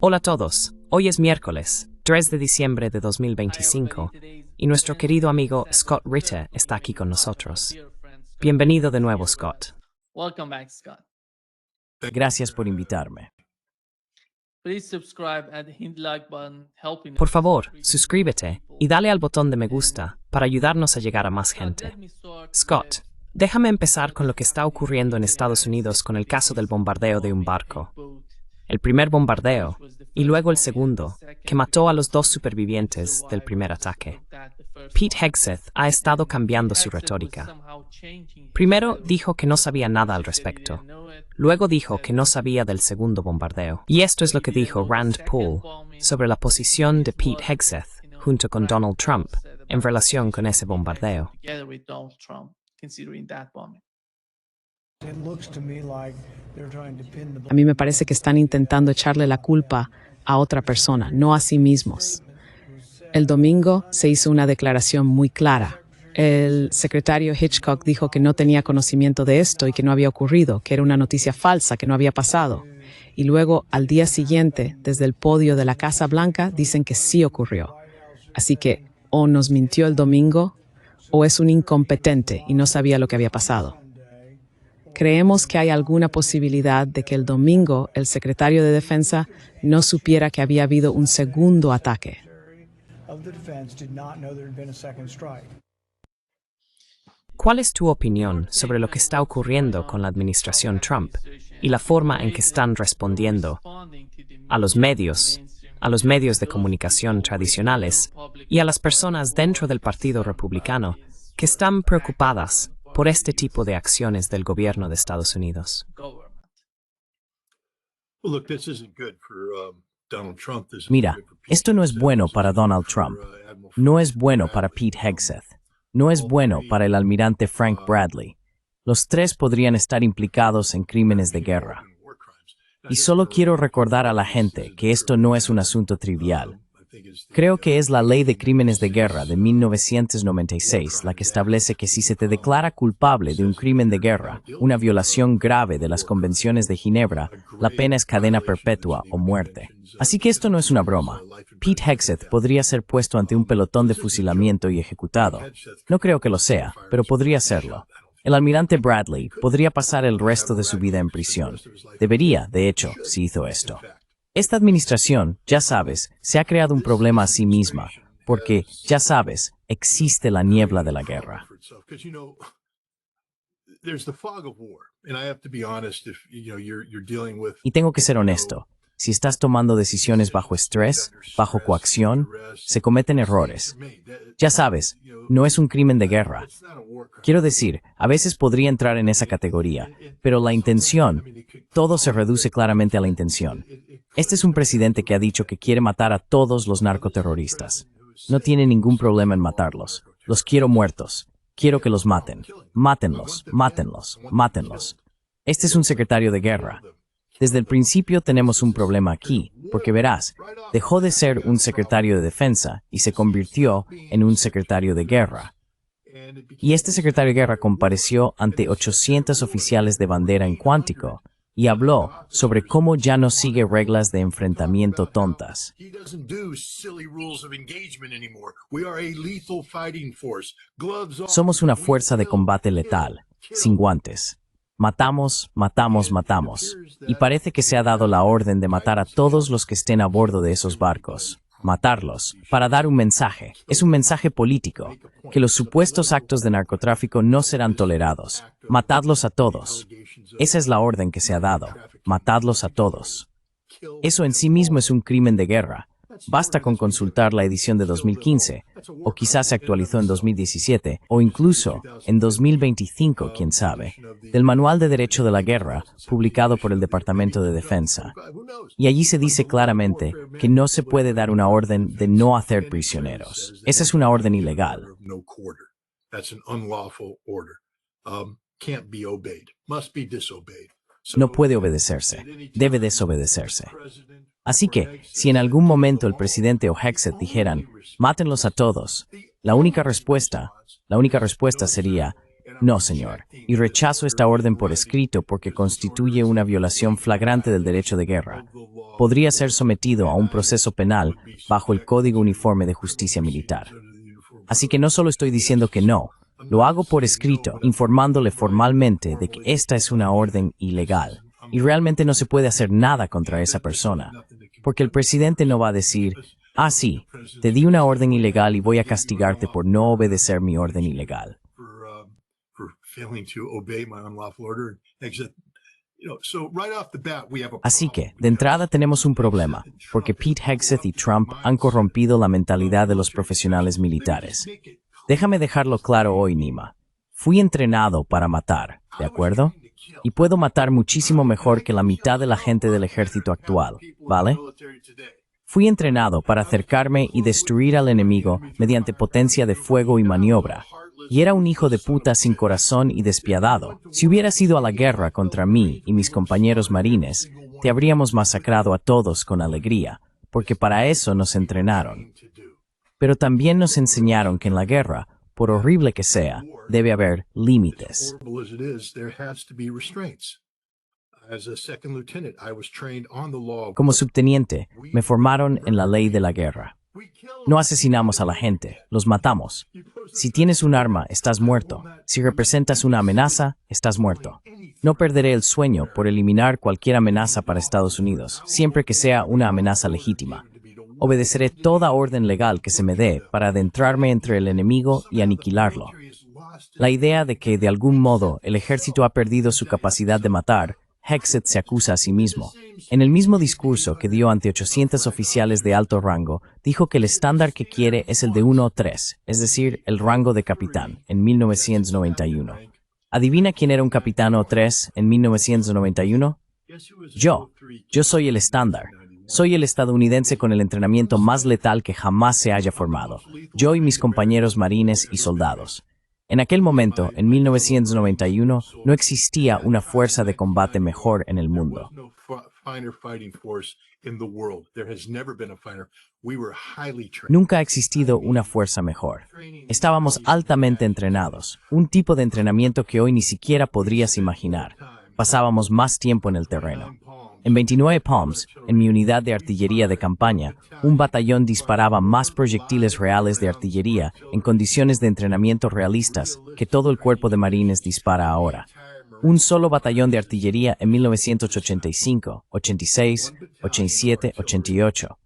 Hola a todos, hoy es miércoles, 3 de diciembre de 2025, y nuestro querido amigo Scott Ritter está aquí con nosotros. Bienvenido de nuevo, Scott. Welcome back, Scott. Gracias por invitarme. Please subscribe and hit the like button, helping Por us favor, reach suscríbete people. y dale al botón de me gusta para ayudarnos a llegar a más gente. Scott, déjame empezar con lo que está ocurriendo en Estados Unidos con el caso del bombardeo de un barco. El primer bombardeo, y luego el segundo, que mató a los dos supervivientes del primer ataque. Pete Hegseth ha estado cambiando su retórica. Primero dijo que no sabía nada al respecto. Luego dijo que no sabía del segundo bombardeo. Y esto es lo que dijo Rand Paul sobre la posición de Pete Hegseth junto con Donald Trump en relación con ese bombardeo. A mí me parece que están intentando echarle la culpa a otra persona, no a sí mismos. El domingo se hizo una declaración muy clara. El secretario Hitchcock dijo que no tenía conocimiento de esto y que no había ocurrido, que era una noticia falsa, que no había pasado. Y luego, al día siguiente, desde el podio de la Casa Blanca, dicen que sí ocurrió. Así que o nos mintió el domingo o es un incompetente y no sabía lo que había pasado. Creemos que hay alguna posibilidad de que el domingo el secretario de Defensa no supiera que había habido un segundo ataque. ¿Cuál es tu opinión sobre lo que está ocurriendo con la administración Trump y la forma en que están respondiendo a los medios de comunicación tradicionales y a las personas dentro del Partido Republicano que están preocupadas por este tipo de acciones del gobierno de Estados Unidos? Mira, esto no es bueno para Donald Trump. No es bueno para Pete Hegseth. No es bueno para el almirante Frank Bradley. Los tres podrían estar implicados en crímenes de guerra. Y solo quiero recordar a la gente que esto no es un asunto trivial. Creo que es la Ley de Crímenes de Guerra de 1996 la que establece que si se te declara culpable de un crimen de guerra, una violación grave de las Convenciones de Ginebra, la pena es cadena perpetua o muerte. Así que esto no es una broma. Pete Hegseth podría ser puesto ante un pelotón de fusilamiento y ejecutado. No creo que lo sea, pero podría serlo. El almirante Bradley podría pasar el resto de su vida en prisión. Debería, de hecho, si hizo esto. Esta administración, ya sabes, se ha creado un problema a sí misma, porque, ya sabes, existe la niebla de la guerra. Y tengo que ser honesto, si estás tomando decisiones bajo estrés, bajo coacción, se cometen errores. Ya sabes, no es un crimen de guerra. Quiero decir, a veces podría entrar en esa categoría, pero la intención, todo se reduce claramente a la intención. Este es un presidente que ha dicho que quiere matar a todos los narcoterroristas. No tiene ningún problema en matarlos. Los quiero muertos. Quiero que los maten. Mátenlos, mátenlos, mátenlos. Este es un secretario de guerra. Desde el principio tenemos un problema aquí, porque verás, dejó de ser un secretario de defensa y se convirtió en un secretario de guerra. Y este secretario de guerra compareció ante 800 oficiales de bandera en Quantico y habló sobre cómo ya no sigue reglas de enfrentamiento tontas. Somos una fuerza de combate letal, sin guantes. Matamos, matamos, matamos. Y parece que se ha dado la orden de matar a todos los que estén a bordo de esos barcos. Matarlos, para dar un mensaje. Es un mensaje político, que los supuestos actos de narcotráfico no serán tolerados. Matadlos a todos. Esa es la orden que se ha dado. Matadlos a todos. Eso en sí mismo es un crimen de guerra. Basta con consultar la edición de 2015, o quizás se actualizó en 2017, o incluso en 2025, quién sabe, del Manual de Derecho de la Guerra, publicado por el Departamento de Defensa. Y allí se dice claramente que no se puede dar una orden de no hacer prisioneros. Esa es una orden ilegal. No puede obedecerse. Debe desobedecerse. Así que, si en algún momento el presidente o Hegseth dijeran, mátenlos a todos, la única respuesta sería, No, señor, y rechazo esta orden por escrito porque constituye una violación flagrante del derecho de guerra. Podría ser sometido a un proceso penal bajo el Código Uniforme de Justicia Militar. Así que no solo estoy diciendo que no, lo hago por escrito, informándole formalmente de que esta es una orden ilegal y realmente no se puede hacer nada contra esa persona, porque el presidente no va a decir, ah, sí, te di una orden ilegal y voy a castigarte por no obedecer mi orden ilegal. Así que, de entrada tenemos un problema, porque Pete Hegseth y Trump han corrompido la mentalidad de los profesionales militares. Déjame dejarlo claro hoy, Nima. Fui entrenado para matar, ¿de acuerdo? Y puedo matar muchísimo mejor que la mitad de la gente del ejército actual, ¿vale? Fui entrenado para acercarme y destruir al enemigo mediante potencia de fuego y maniobra. Y era un hijo de puta sin corazón y despiadado. Si hubieras ido a la guerra contra mí y mis compañeros marines, te habríamos masacrado a todos con alegría, porque para eso nos entrenaron. Pero también nos enseñaron que en la guerra, por horrible que sea, debe haber límites. Como subteniente, me formaron en la ley de la guerra. No asesinamos a la gente, los matamos. Si tienes un arma, estás muerto. Si representas una amenaza, estás muerto. No perderé el sueño por eliminar cualquier amenaza para Estados Unidos, siempre que sea una amenaza legítima. Obedeceré toda orden legal que se me dé para adentrarme entre el enemigo y aniquilarlo. La idea de que, de algún modo, el ejército ha perdido su capacidad de matar, Hegseth se acusa a sí mismo. En el mismo discurso que dio ante 800 oficiales de alto rango, dijo que el estándar que quiere es el de 1-3, es decir, el rango de capitán, en 1991. ¿Adivina quién era un capitán O3 en 1991? Yo soy el estándar. Soy el estadounidense con el entrenamiento más letal que jamás se haya formado. Yo y mis compañeros marines y soldados. En aquel momento, en 1991, no existía una fuerza de combate mejor en el mundo. Nunca ha existido una fuerza mejor. Estábamos altamente entrenados, un tipo de entrenamiento que hoy ni siquiera podrías imaginar. Pasábamos más tiempo en el terreno. En 29 Palms, en mi unidad de artillería de campaña, un batallón disparaba más proyectiles reales de artillería en condiciones de entrenamiento realistas que todo el cuerpo de marines dispara ahora. Un solo batallón de artillería en 1985, 86, 87, 88.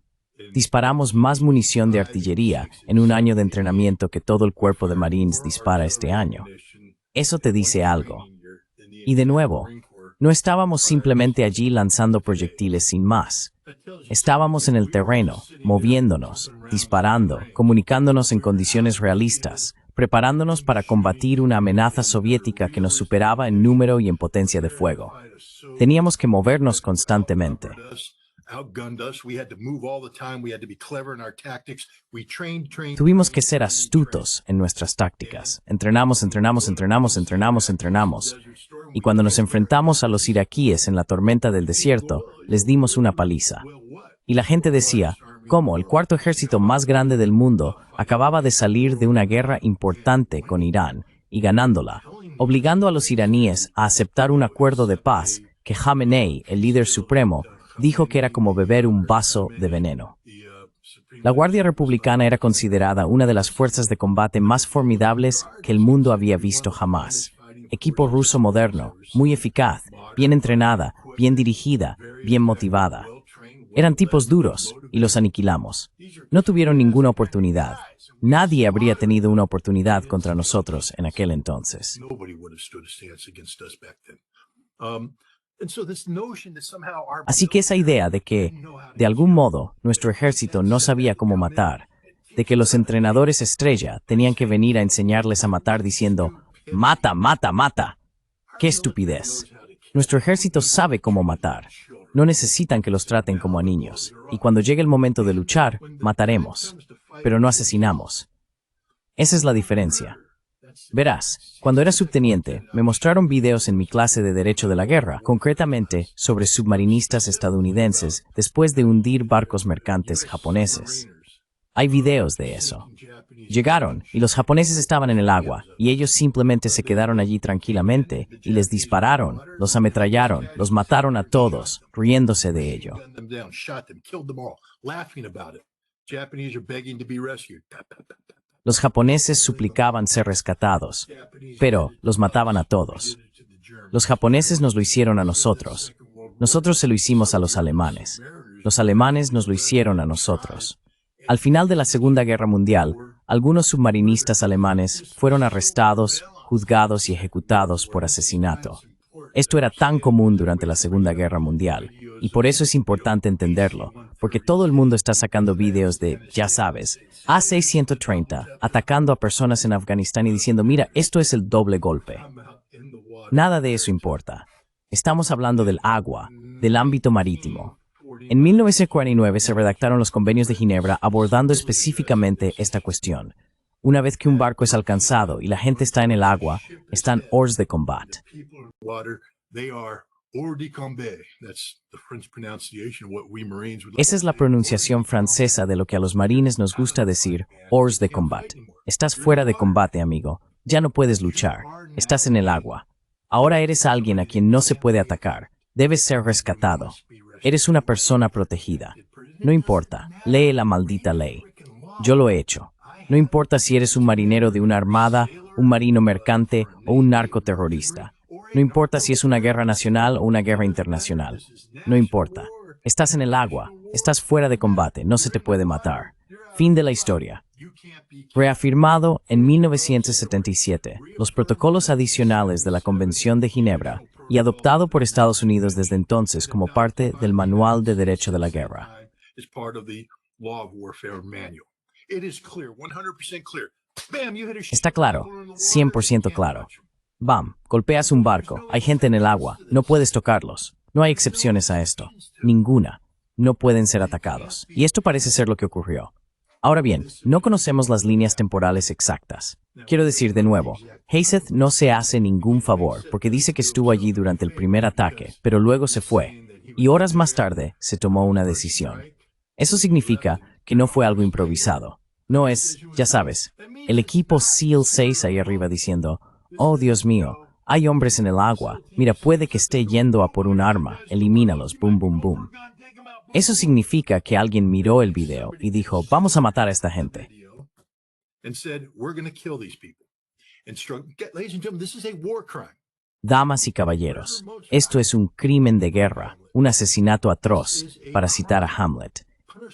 Disparamos más munición de artillería en un año de entrenamiento que todo el cuerpo de marines dispara este año. Eso te dice algo. Y de nuevo, no estábamos simplemente allí lanzando proyectiles sin más. Estábamos en el terreno, moviéndonos, disparando, comunicándonos en condiciones realistas, preparándonos para combatir una amenaza soviética que nos superaba en número y en potencia de fuego. Teníamos que movernos constantemente. Tuvimos que ser astutos en nuestras tácticas. Entrenamos. Y cuando nos enfrentamos a los iraquíes en la tormenta del desierto, les dimos una paliza. Y la gente decía, ¿cómo el cuarto ejército más grande del mundo acababa de salir de una guerra importante con Irán y ganándola, obligando a los iraníes a aceptar un acuerdo de paz que Jamenei, el líder supremo, dijo que era como beber un vaso de veneno? La Guardia Republicana era considerada una de las fuerzas de combate más formidables que el mundo había visto jamás. Equipo ruso moderno, muy eficaz, bien entrenada, bien dirigida, bien motivada. Eran tipos duros y los aniquilamos. No tuvieron ninguna oportunidad. Nadie habría tenido una oportunidad contra nosotros en aquel entonces. Así que esa idea de que, de algún modo, nuestro ejército no sabía cómo matar, de que los entrenadores estrella tenían que venir a enseñarles a matar diciendo, ¡mata, mata, mata! ¡Qué estupidez! Nuestro ejército sabe cómo matar. No necesitan que los traten como a niños. Y cuando llegue el momento de luchar, mataremos. Pero no asesinamos. Esa es la diferencia. Verás, cuando era subteniente, me mostraron videos en mi clase de Derecho de la Guerra, concretamente sobre submarinistas estadounidenses después de hundir barcos mercantes japoneses. Hay videos de eso. Llegaron y los japoneses estaban en el agua y ellos simplemente se quedaron allí tranquilamente y les dispararon, los ametrallaron, los mataron a todos, riéndose de ello. Los japoneses suplicaban ser rescatados, pero los mataban a todos. Los japoneses nos lo hicieron a nosotros. Nosotros se lo hicimos a los alemanes. Los alemanes nos lo hicieron a nosotros. Al final de la Segunda Guerra Mundial, algunos submarinistas alemanes fueron arrestados, juzgados y ejecutados por asesinato. Esto era tan común durante la Segunda Guerra Mundial, y por eso es importante entenderlo, porque todo el mundo está sacando videos de, ya sabes, A630, atacando a personas en Afganistán y diciendo, mira, esto es el doble golpe. Nada de eso importa. Estamos hablando del agua, del ámbito marítimo. En 1949 se redactaron los convenios de Ginebra abordando específicamente esta cuestión. Una vez que un barco es alcanzado y la gente está en el agua, están hors de combat. Esa es la pronunciación francesa de lo que a los marines nos gusta decir, hors de combat. Estás fuera de combate, amigo. Ya no puedes luchar. Estás en el agua. Ahora eres alguien a quien no se puede atacar. Debes ser rescatado. Eres una persona protegida. No importa, lee la maldita ley. Yo lo he hecho. No importa si eres un marinero de una armada, un marino mercante o un narcoterrorista. No importa si es una guerra nacional o una guerra internacional. No importa. Estás en el agua, estás fuera de combate, no se te puede matar. Fin de la historia. Reafirmado en 1977, los protocolos adicionales de la Convención de Ginebra y adoptado por Estados Unidos desde entonces como parte del Manual de Derecho de la Guerra. Está claro, 100% claro. Bam, golpeas un barco, hay gente en el agua, no puedes tocarlos. No hay excepciones a esto. Ninguna. No pueden ser atacados. Y esto parece ser lo que ocurrió. Ahora bien, no conocemos las líneas temporales exactas. Quiero decir de nuevo, Hegseth no se hace ningún favor porque dice que estuvo allí durante el primer ataque, pero luego se fue, y horas más tarde se tomó una decisión. Eso significa que no fue algo improvisado. No es, ya sabes, el equipo SEAL 6 ahí arriba diciendo, oh Dios mío, hay hombres en el agua, mira, puede que esté yendo a por un arma, elimínalos, boom, boom, boom. Eso significa que alguien miró el video y dijo, vamos a matar a esta gente. Damas y caballeros, esto es un crimen de guerra, un asesinato atroz, para citar a Hamlet.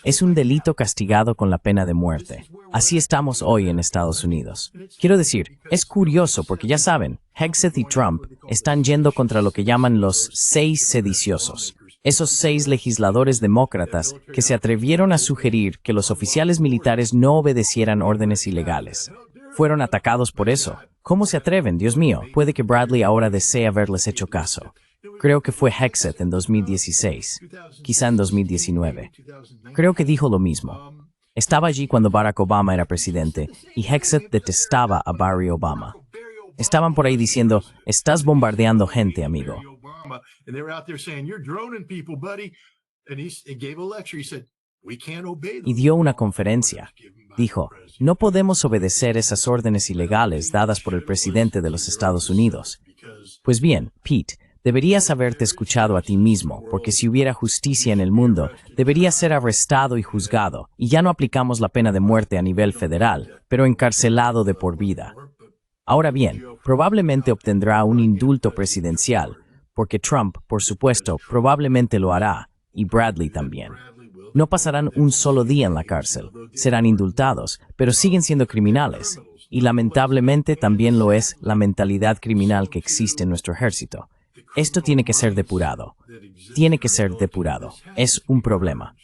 Es un delito castigado con la pena de muerte. Así estamos hoy en Estados Unidos. Quiero decir, es curioso porque ya saben, Hegseth y Trump están yendo contra lo que llaman los 6 sediciosos. Esos 6 legisladores demócratas que se atrevieron a sugerir que los oficiales militares no obedecieran órdenes ilegales. Fueron atacados por eso. ¿Cómo se atreven? Dios mío, puede que Bradley ahora desee haberles hecho caso. Creo que fue Hegseth en 2016, quizá en 2019. Creo que dijo lo mismo. Estaba allí cuando Barack Obama era presidente y Hegseth detestaba a Barry Obama. Estaban por ahí diciendo, estás bombardeando gente, amigo. Y dio una conferencia. Dijo, no podemos obedecer esas órdenes ilegales dadas por el presidente de los Estados Unidos. Pues bien, Pete, deberías haberte escuchado a ti mismo, porque si hubiera justicia en el mundo, deberías ser arrestado y juzgado, y ya no aplicamos la pena de muerte a nivel federal, pero encarcelado de por vida. Ahora bien, probablemente obtendrá un indulto presidencial, porque Trump, por supuesto, probablemente lo hará, y Bradley también. No pasarán un solo día en la cárcel, serán indultados, pero siguen siendo criminales, y lamentablemente también lo es la mentalidad criminal que existe en nuestro ejército. Esto tiene que ser depurado. Tiene que ser depurado. Es un problema.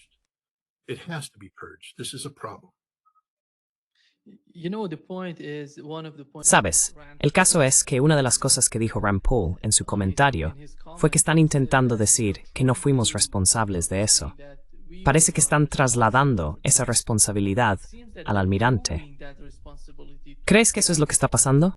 Sabes, el caso es que una de las cosas que dijo Rand Paul en su comentario fue que están intentando decir que no fuimos responsables de eso. Parece que están trasladando esa responsabilidad al almirante. ¿Crees que eso es lo que está pasando?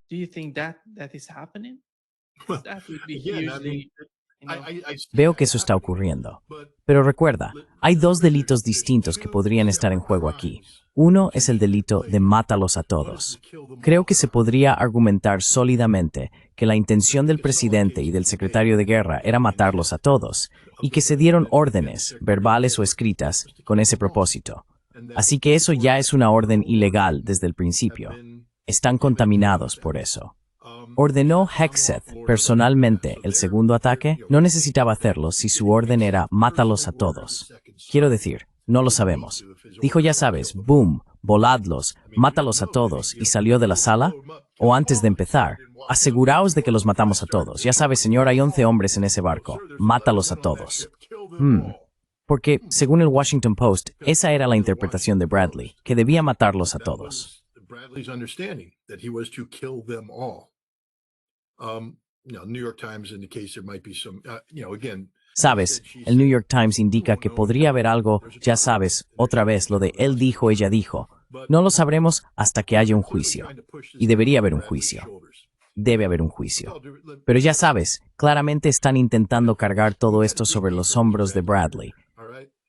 Veo que eso está ocurriendo. Pero recuerda, hay dos delitos distintos que podrían estar en juego aquí. Uno es el delito de mátalos a todos. Creo que se podría argumentar sólidamente que la intención del presidente y del secretario de guerra era matarlos a todos, y que se dieron órdenes, verbales o escritas, con ese propósito. Así que eso ya es una orden ilegal desde el principio. Están contaminados por eso. ¿Ordenó Hegseth personalmente el segundo ataque? No necesitaba hacerlo si su orden era mátalos a todos. Quiero decir, no lo sabemos. Dijo, ya sabes, boom, voladlos, mátalos a todos, y salió de la sala. O antes de empezar, aseguraos de que los matamos a todos. Ya sabes, señor, hay 11 hombres en ese barco. Mátalos a todos. Porque, según el Washington Post, esa era la interpretación de Bradley, que debía matarlos a todos. Sabes, el New York Times indica que podría haber algo, ya sabes, otra vez lo de él dijo, ella dijo. No lo sabremos hasta que haya un juicio. Y debería haber un juicio. Debe haber un juicio. Pero ya sabes, claramente están intentando cargar todo esto sobre los hombros de Bradley.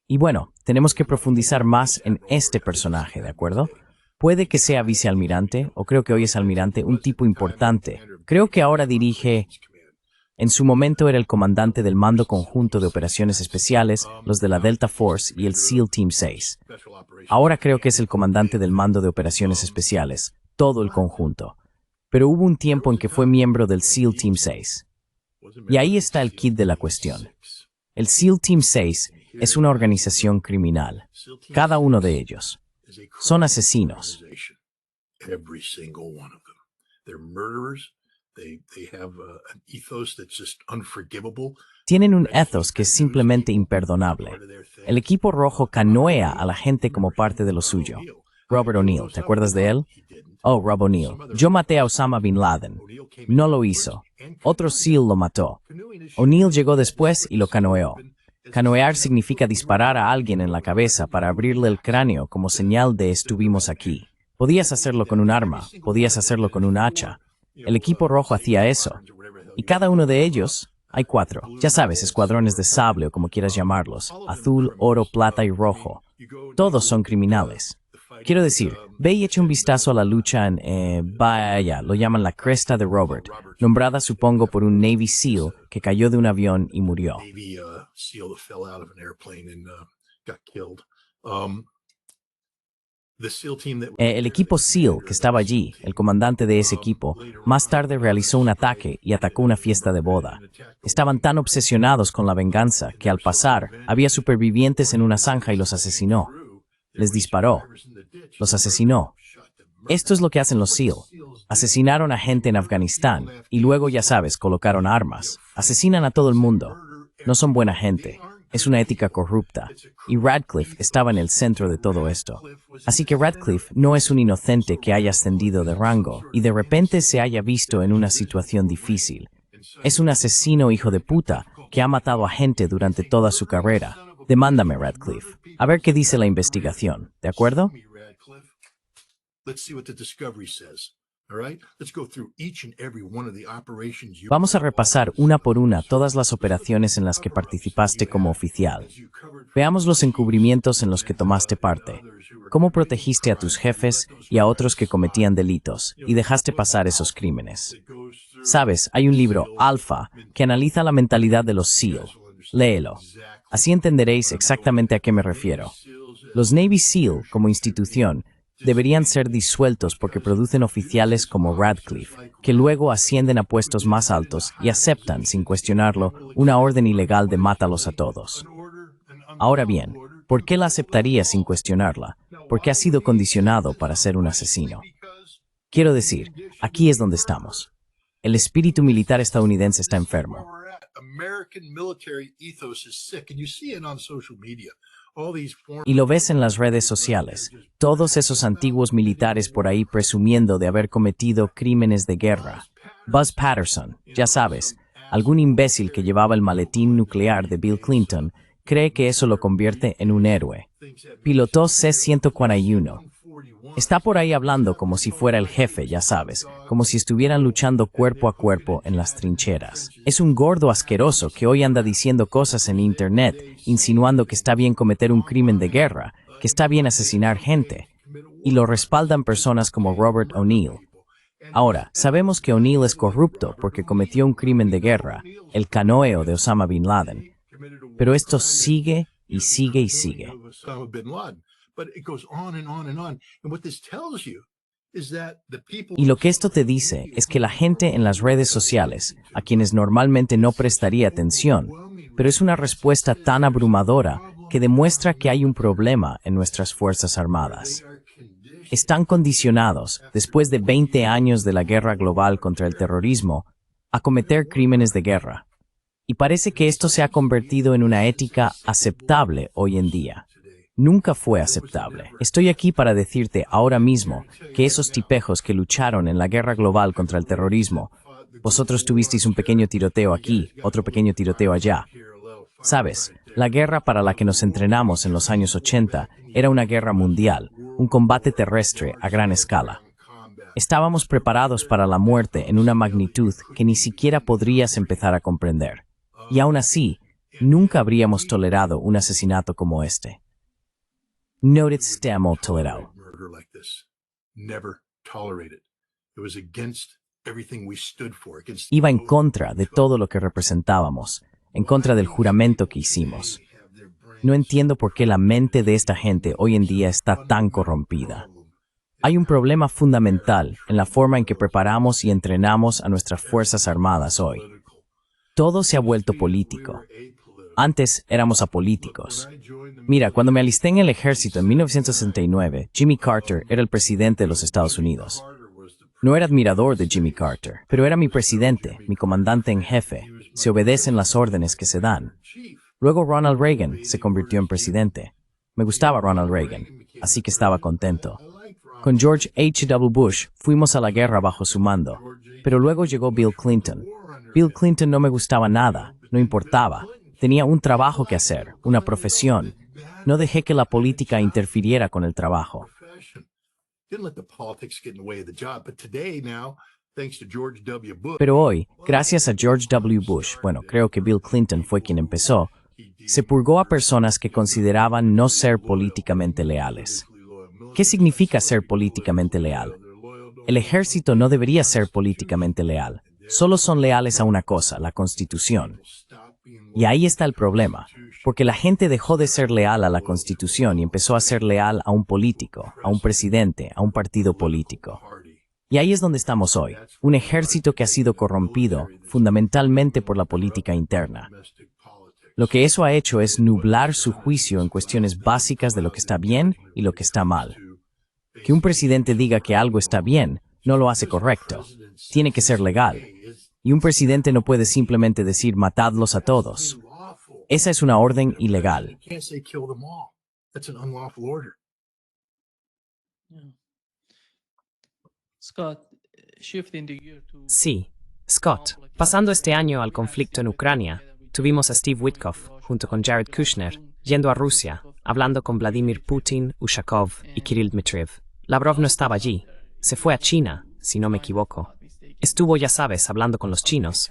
Y bueno, tenemos que profundizar más en este personaje, ¿de acuerdo? Puede que sea vicealmirante, o creo que hoy es almirante, un tipo importante. Creo que ahora dirige... En su momento era el comandante del Mando Conjunto de Operaciones Especiales, los de la Delta Force y el SEAL Team 6. Ahora creo que es el comandante del Mando de Operaciones Especiales, todo el conjunto. Pero hubo un tiempo en que fue miembro del SEAL Team 6. Y ahí está el kit de la cuestión. El SEAL Team 6 es una organización criminal. Cada uno de ellos. Son asesinos. Tienen un ethos que es simplemente imperdonable. El equipo rojo canoea a la gente como parte de lo suyo. Robert O'Neill, ¿te acuerdas de él? Oh, Rob O'Neill. Yo maté a Osama Bin Laden. No lo hizo. Otro SEAL lo mató. O'Neill llegó después y lo canoeó. Canoear significa disparar a alguien en la cabeza para abrirle el cráneo como señal de estuvimos aquí. Podías hacerlo con un arma, podías hacerlo con un hacha. El equipo rojo hacía eso. Y cada uno de ellos, hay 4. Ya sabes, escuadrones de sable o como quieras llamarlos. Azul, oro, plata y rojo. Todos son criminales. Quiero decir, ve y echa un vistazo a la lucha en, vaya, lo llaman la cresta de Robert, nombrada supongo por un Navy SEAL que cayó de un avión y murió. El equipo SEAL que estaba allí, el comandante de ese equipo, más tarde realizó un ataque y atacó una fiesta de boda. Estaban tan obsesionados con la venganza que al pasar había supervivientes en una zanja y los asesinó. Les disparó. Los asesinó. Esto es lo que hacen los SEAL. Asesinaron a gente en Afganistán y luego, ya sabes, colocaron armas. Asesinan a todo el mundo. No son buena gente. Es una ética corrupta. Y Radcliffe estaba en el centro de todo esto. Así que Radcliffe no es un inocente que haya ascendido de rango y de repente se haya visto en una situación difícil. Es un asesino hijo de puta que ha matado a gente durante toda su carrera. Demándame, Radcliffe. A ver qué dice la investigación. ¿De acuerdo? Vamos a repasar una por una todas las operaciones en las que participaste como oficial. Veamos los encubrimientos en los que tomaste parte. Cómo protegiste a tus jefes y a otros que cometían delitos y dejaste pasar esos crímenes. Sabes, hay un libro, Alpha, que analiza la mentalidad de los SEAL. Léelo. Así entenderéis exactamente a qué me refiero. Los Navy SEAL, como institución, deberían ser disueltos porque producen oficiales como Radcliffe, que luego ascienden a puestos más altos y aceptan, sin cuestionarlo, una orden ilegal de mátalos a todos. Ahora bien, ¿por qué la aceptaría sin cuestionarla? Porque ha sido condicionado para ser un asesino. Quiero decir, aquí es donde estamos. El espíritu militar estadounidense está enfermo. Y lo ves en las redes sociales, todos esos antiguos militares por ahí presumiendo de haber cometido crímenes de guerra. Buzz Patterson, ya sabes, algún imbécil que llevaba el maletín nuclear de Bill Clinton, cree que eso lo convierte en un héroe. Pilotó C-141. Está por ahí hablando como si fuera el jefe, ya sabes, como si estuvieran luchando cuerpo a cuerpo en las trincheras. Es un gordo asqueroso que hoy anda diciendo cosas en internet, insinuando que está bien cometer un crimen de guerra, que está bien asesinar gente, y lo respaldan personas como Robert O'Neill. Ahora, sabemos que O'Neill es corrupto porque cometió un crimen de guerra, el canoeo de Osama Bin Laden. Pero esto sigue y sigue y sigue. Y lo que esto te dice es que la gente en las redes sociales, a quienes normalmente no prestaría atención, pero es una respuesta tan abrumadora que demuestra que hay un problema en nuestras Fuerzas Armadas. Están condicionados, después de 20 años de la guerra global contra el terrorismo, a cometer crímenes de guerra. Y parece que esto se ha convertido en una ética aceptable hoy en día. Nunca fue aceptable. Estoy aquí para decirte ahora mismo que esos tipejos que lucharon en la guerra global contra el terrorismo, vosotros tuvisteis un pequeño tiroteo aquí, otro pequeño tiroteo allá. Sabes, la guerra para la que nos entrenamos en los años 80 era una guerra mundial, un combate terrestre a gran escala. Estábamos preparados para la muerte en una magnitud que ni siquiera podrías empezar a comprender. Y aún así, nunca habríamos tolerado un asesinato como este. No estamos tolerado. Iba en contra de todo lo que representábamos, en contra del juramento que hicimos. No entiendo por qué la mente de esta gente hoy en día está tan corrompida. Hay un problema fundamental en la forma en que preparamos y entrenamos a nuestras Fuerzas Armadas hoy. Todo se ha vuelto político. Antes éramos apolíticos. Mira, cuando me alisté en el ejército en 1969, Jimmy Carter era el presidente de los Estados Unidos. No era admirador de Jimmy Carter, pero era mi presidente, mi comandante en jefe. Se obedecen las órdenes que se dan. Luego Ronald Reagan se convirtió en presidente. Me gustaba Ronald Reagan, así que estaba contento. Con George H.W. Bush fuimos a la guerra bajo su mando, pero luego llegó Bill Clinton. Bill Clinton no me gustaba nada, no importaba. Tenía un trabajo que hacer, una profesión. No dejé que la política interfiriera con el trabajo. Pero hoy, gracias a George W. Bush, bueno, creo que Bill Clinton fue quien empezó, se purgó a personas que consideraban no ser políticamente leales. ¿Qué significa ser políticamente leal? El ejército no debería ser políticamente leal. Solo son leales a una cosa, la Constitución. Y ahí está el problema, porque la gente dejó de ser leal a la Constitución y empezó a ser leal a un político, a un presidente, a un partido político. Y ahí es donde estamos hoy, un ejército que ha sido corrompido fundamentalmente por la política interna. Lo que eso ha hecho es nublar su juicio en cuestiones básicas de lo que está bien y lo que está mal. Que un presidente diga que algo está bien no lo hace correcto. Tiene que ser legal. Y un presidente no puede simplemente decir matadlos a todos. Esa es una orden ilegal. Sí, Scott, pasando este año al conflicto en Ucrania, tuvimos a Steve Witkoff, junto con Jared Kushner, yendo a Rusia, hablando con Vladimir Putin, Ushakov y Kirill Dmitriev. Lavrov no estaba allí. Se fue a China, si no me equivoco. Estuvo, ya sabes, hablando con los chinos,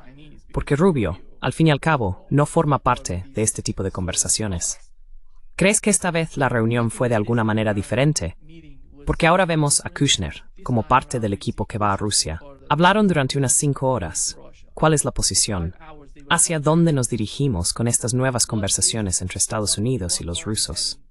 porque Rubio, al fin y al cabo, no forma parte de este tipo de conversaciones. ¿Crees que esta vez la reunión fue de alguna manera diferente? Porque ahora vemos a Kushner como parte del equipo que va a Rusia. Hablaron durante unas 5 horas. ¿Cuál es la posición? ¿Hacia dónde nos dirigimos con estas nuevas conversaciones entre Estados Unidos y los rusos?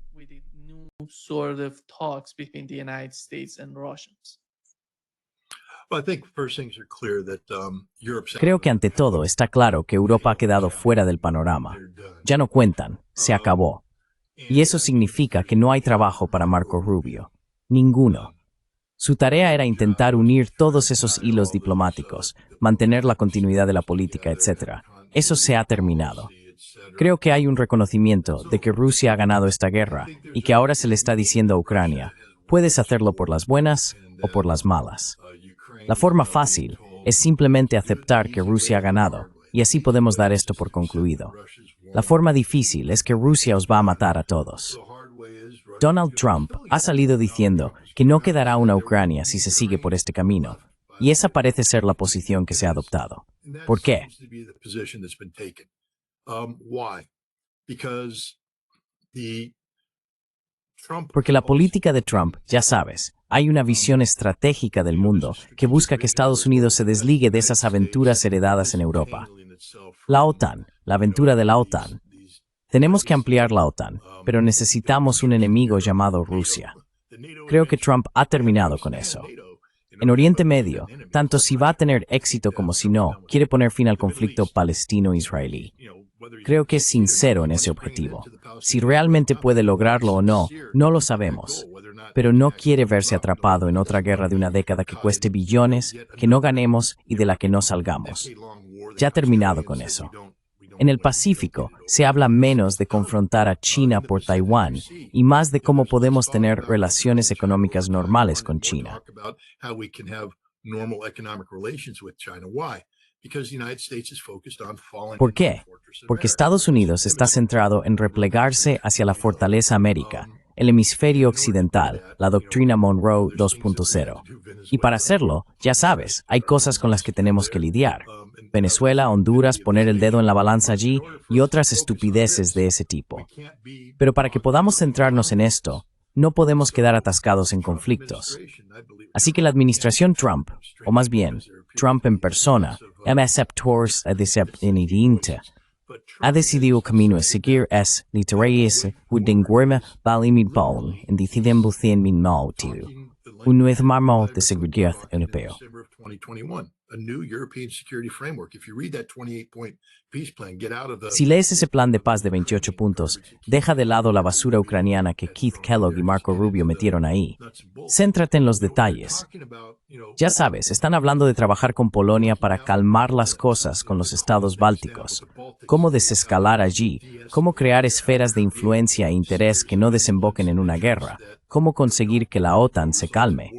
Creo que ante todo está claro que Europa ha quedado fuera del panorama. Ya no cuentan, se acabó. Y eso significa que no hay trabajo para Marco Rubio. Ninguno. Su tarea era intentar unir todos esos hilos diplomáticos, mantener la continuidad de la política, etc. Eso se ha terminado. Creo que hay un reconocimiento de que Rusia ha ganado esta guerra y que ahora se le está diciendo a Ucrania, puedes hacerlo por las buenas o por las malas. La forma fácil es simplemente aceptar que Rusia ha ganado y así podemos dar esto por concluido. La forma difícil es que Rusia os va a matar a todos. Donald Trump ha salido diciendo que no quedará una Ucrania si se sigue por este camino. Y esa parece ser la posición que se ha adoptado. ¿Por qué? Porque la política de Trump, ya sabes, hay una visión estratégica del mundo que busca que Estados Unidos se desligue de esas aventuras heredadas en Europa. La OTAN, la aventura de la OTAN. Tenemos que ampliar la OTAN, pero necesitamos un enemigo llamado Rusia. Creo que Trump ha terminado con eso. En Oriente Medio, tanto si va a tener éxito como si no, quiere poner fin al conflicto palestino-israelí. Creo que es sincero en ese objetivo. Si realmente puede lograrlo o no, no lo sabemos. Pero no quiere verse atrapado en otra guerra de una década que cueste billones, que no ganemos y de la que no salgamos. Ya ha terminado con eso. En el Pacífico se habla menos de confrontar a China por Taiwán y más de cómo podemos tener relaciones económicas normales con China. ¿Por qué? Porque Estados Unidos está centrado en replegarse hacia la fortaleza América, el hemisferio occidental, la doctrina Monroe 2.0. Y para hacerlo, ya sabes, hay cosas con las que tenemos que lidiar. Venezuela, Honduras, poner el dedo en la balanza allí y otras estupideces de ese tipo. Pero para que podamos centrarnos en esto, no podemos quedar atascados en conflictos. Así que la administración Trump, o más bien, Trump en persona, ha decidido camino a seguir es literaries udengorma balimidbon en decidem min mautiu, un nuevo marmo de seguridad europeo. Si lees ese plan de paz de 28 puntos, deja de lado la basura ucraniana que Keith Kellogg y Marco Rubio metieron ahí. Céntrate en los detalles. Ya sabes, están hablando de trabajar con Polonia para calmar las cosas con los estados bálticos, cómo desescalar allí, cómo crear esferas de influencia e interés que no desemboquen en una guerra, cómo conseguir que la OTAN se calme.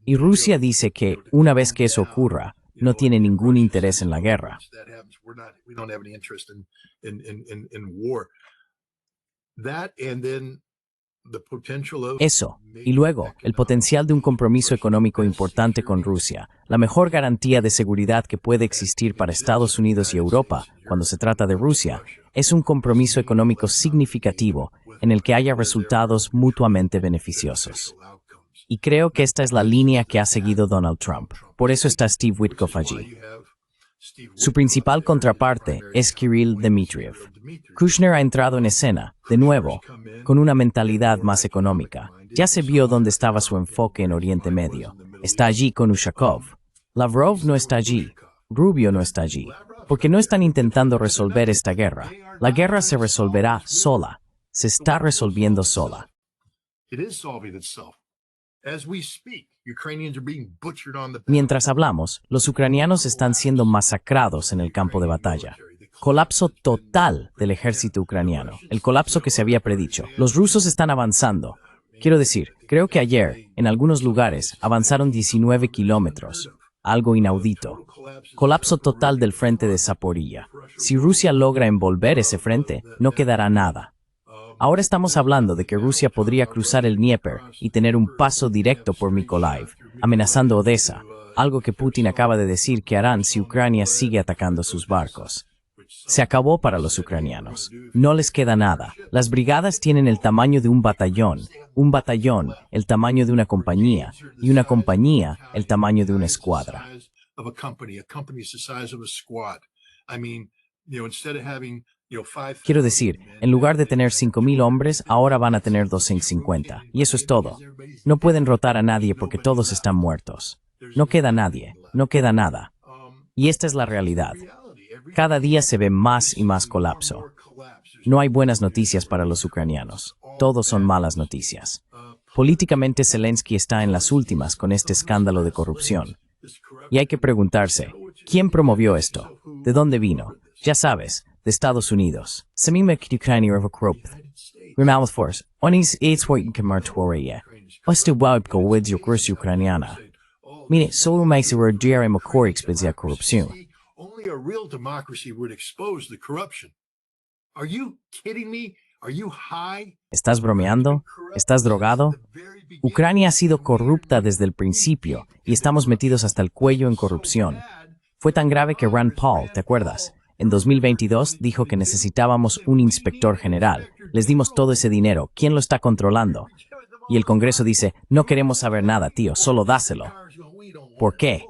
Y Rusia dice que, una vez que eso ocurra, no tiene ningún interés en la guerra. Eso, y luego, el potencial de un compromiso económico importante con Rusia, la mejor garantía de seguridad que puede existir para Estados Unidos y Europa cuando se trata de Rusia, es un compromiso económico significativo en el que haya resultados mutuamente beneficiosos. Y creo que esta es la línea que ha seguido Donald Trump. Por eso está Steve Witkoff allí. Su principal contraparte es Kirill Dmitriev. Kushner ha entrado en escena, de nuevo, con una mentalidad más económica. Ya se vio dónde estaba su enfoque en Oriente Medio. Está allí con Ushakov. Lavrov no está allí. Rubio no está allí. Porque no están intentando resolver esta guerra. La guerra se resolverá sola. Se está resolviendo sola. Mientras hablamos, los ucranianos están siendo masacrados en el campo de batalla. Colapso total del ejército ucraniano, el colapso que se había predicho. Los rusos están avanzando. Quiero decir, creo que ayer, en algunos lugares, avanzaron 19 kilómetros, algo inaudito. Colapso total del frente de Zaporilla. Si Rusia logra envolver ese frente, no quedará nada. Ahora estamos hablando de que Rusia podría cruzar el Dnieper y tener un paso directo por Mykolaiv, amenazando Odessa, algo que Putin acaba de decir que harán si Ucrania sigue atacando sus barcos. Se acabó para los ucranianos. No les queda nada. Las brigadas tienen el tamaño de un batallón el tamaño de una compañía, y una compañía el tamaño de una escuadra. Quiero decir, en lugar de tener 5,000 hombres, ahora van a tener 250. Y eso es todo. No pueden rotar a nadie porque todos están muertos. No queda nadie, no queda nada. Y esta es la realidad. Cada día se ve más y más colapso. No hay buenas noticias para los ucranianos. Todos son malas noticias. Políticamente Zelensky está en las últimas con este escándalo de corrupción. Y hay que preguntarse, ¿quién promovió esto? ¿De dónde vino? Ya sabes, de Estados Unidos. Ucraniana. Mire, solo me se reduce la corrupción. Only a real democracy would expose the corruption. Are you kidding me? Are you high? ¿Estás bromeando? ¿Estás drogado? Ucrania ha sido corrupta desde el principio y estamos metidos hasta el cuello en corrupción. Fue tan grave que Rand Paul, ¿te acuerdas? En 2022 dijo que necesitábamos un inspector general. Les dimos todo ese dinero. ¿Quién lo está controlando? Y el Congreso dice, no queremos saber nada, tío, solo dáselo. ¿Por qué?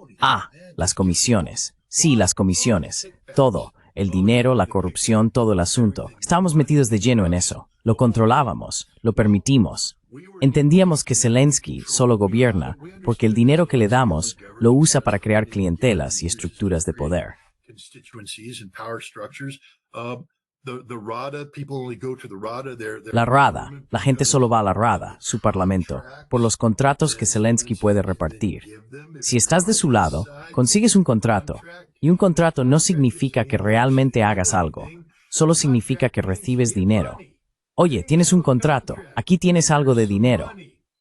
Las comisiones. Sí, las comisiones. Todo. El dinero, la corrupción, todo el asunto. Estábamos metidos de lleno en eso. Lo controlábamos. Lo permitimos. Entendíamos que Zelensky solo gobierna porque el dinero que le damos lo usa para crear clientelas y estructuras de poder. La Rada, la gente solo va a la Rada, su parlamento, por los contratos que Zelensky puede repartir. Si estás de su lado, consigues un contrato, y un contrato no significa que realmente hagas algo, solo significa que recibes dinero. Oye, tienes un contrato, aquí tienes algo de dinero.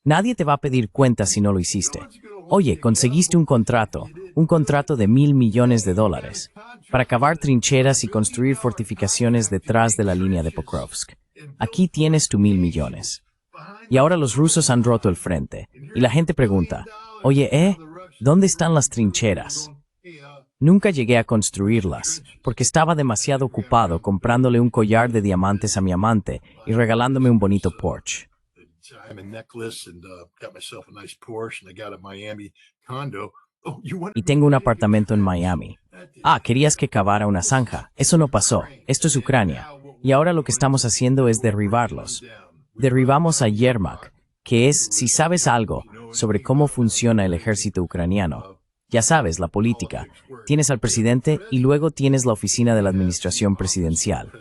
Nadie te va a pedir cuentas si no lo hiciste. Oye, conseguiste un contrato de $1,000 millones para cavar trincheras y construir fortificaciones detrás de la línea de Pokrovsk. Aquí tienes tu $1,000 millones. Y ahora los rusos han roto el frente, y la gente pregunta, oye, ¿dónde están las trincheras? Nunca llegué a construirlas, porque estaba demasiado ocupado comprándole un collar de diamantes a mi amante y regalándome un bonito Porsche. Y tengo un apartamento en Miami. Querías que cavara una zanja. Eso no pasó. Esto es Ucrania. Y ahora lo que estamos haciendo es derribarlos. Derribamos a Yermak, que es, si sabes algo sobre cómo funciona el ejército ucraniano. Ya sabes, la política. Tienes al presidente y luego tienes la oficina de la administración presidencial.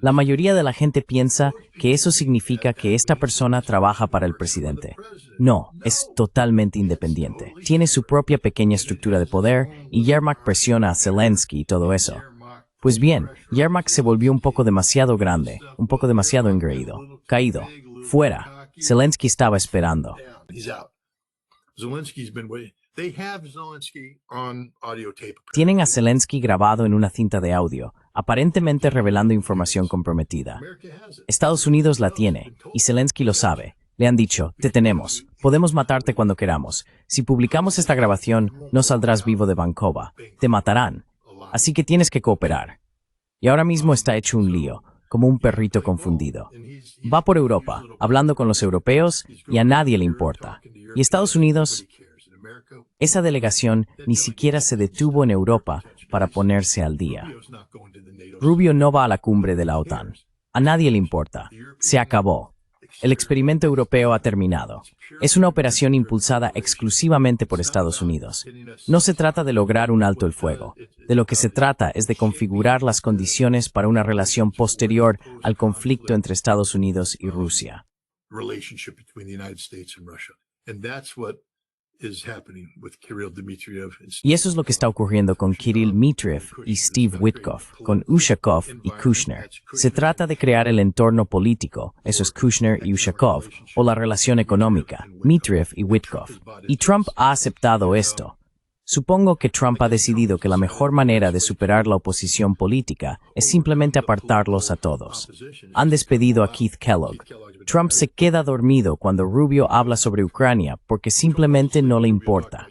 La mayoría de la gente piensa que eso significa que esta persona trabaja para el presidente. No, es totalmente independiente. Tiene su propia pequeña estructura de poder y Yermak presiona a Zelensky y todo eso. Pues bien, Yermak se volvió un poco demasiado grande, un poco demasiado engreído, caído, fuera. Zelensky estaba esperando. Tienen a Zelensky grabado en una cinta de audio, aparentemente revelando información comprometida. Estados Unidos la tiene, y Zelensky lo sabe. Le han dicho, te tenemos, podemos matarte cuando queramos. Si publicamos esta grabación, no saldrás vivo de Bankova. Te matarán. Así que tienes que cooperar. Y ahora mismo está hecho un lío, como un perrito confundido. Va por Europa, hablando con los europeos, y a nadie le importa. Y Estados Unidos... Esa delegación ni siquiera se detuvo en Europa para ponerse al día. Rubio no va a la cumbre de la OTAN. A nadie le importa. Se acabó. El experimento europeo ha terminado. Es una operación impulsada exclusivamente por Estados Unidos. No se trata de lograr un alto el fuego. De lo que se trata es de configurar las condiciones para una relación posterior al conflicto entre Estados Unidos y Rusia. Y eso es lo que está ocurriendo con Kirill Dmitriev y Steve Witkoff, con Ushakov y Kushner. Se trata de crear el entorno político, eso es Kushner y Ushakov, o la relación económica, Dmitriev y Witkoff. Y Trump ha aceptado esto. Supongo que Trump ha decidido que la mejor manera de superar la oposición política es simplemente apartarlos a todos. Han despedido a Keith Kellogg. Trump se queda dormido cuando Rubio habla sobre Ucrania porque simplemente no le importa.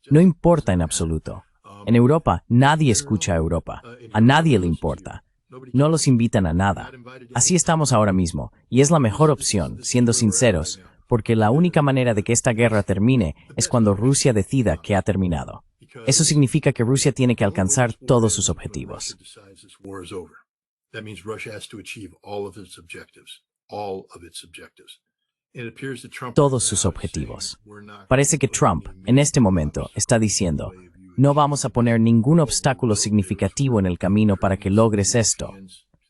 No importa en absoluto. En Europa, nadie escucha a Europa. A nadie le importa. No los invitan a nada. Así estamos ahora mismo, y es la mejor opción, siendo sinceros, porque la única manera de que esta guerra termine es cuando Rusia decida que ha terminado. Eso significa que Rusia tiene que alcanzar todos sus objetivos. Todos sus objetivos. Parece que Trump, en este momento, está diciendo, no vamos a poner ningún obstáculo significativo en el camino para que logres esto.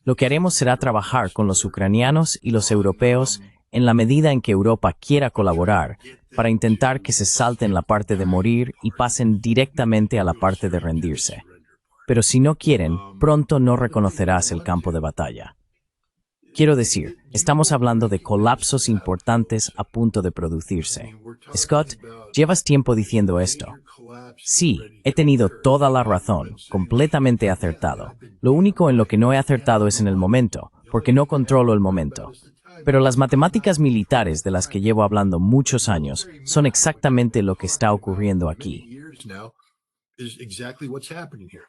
Lo que haremos será trabajar con los ucranianos y los europeos en la medida en que Europa quiera colaborar para intentar que se salten la parte de morir y pasen directamente a la parte de rendirse. Pero si no quieren, pronto no reconocerás el campo de batalla. Quiero decir, estamos hablando de colapsos importantes a punto de producirse. Scott, llevas tiempo diciendo esto. Sí, he tenido toda la razón, completamente acertado. Lo único en lo que no he acertado es en el momento, porque no controlo el momento. Pero las matemáticas militares de las que llevo hablando muchos años son exactamente lo que está ocurriendo aquí. Years now is exactly what's happening here.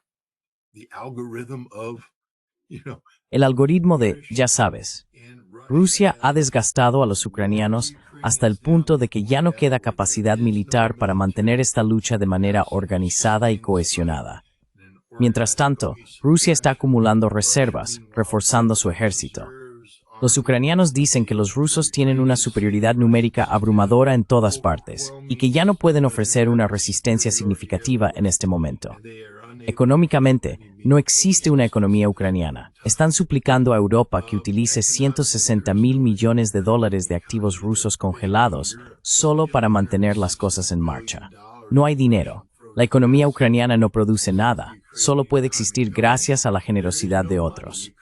The algorithm of, El algoritmo de, ya sabes, Rusia ha desgastado a los ucranianos hasta el punto de que ya no queda capacidad militar para mantener esta lucha de manera organizada y cohesionada. Mientras tanto, Rusia está acumulando reservas, reforzando su ejército. Los ucranianos dicen que los rusos tienen una superioridad numérica abrumadora en todas partes y que ya no pueden ofrecer una resistencia significativa en este momento. Económicamente, no existe una economía ucraniana. Están suplicando a Europa que utilice 160.000 millones de dólares de activos rusos congelados solo para mantener las cosas en marcha. No hay dinero. La economía ucraniana no produce nada. Solo puede existir gracias a la generosidad de otros.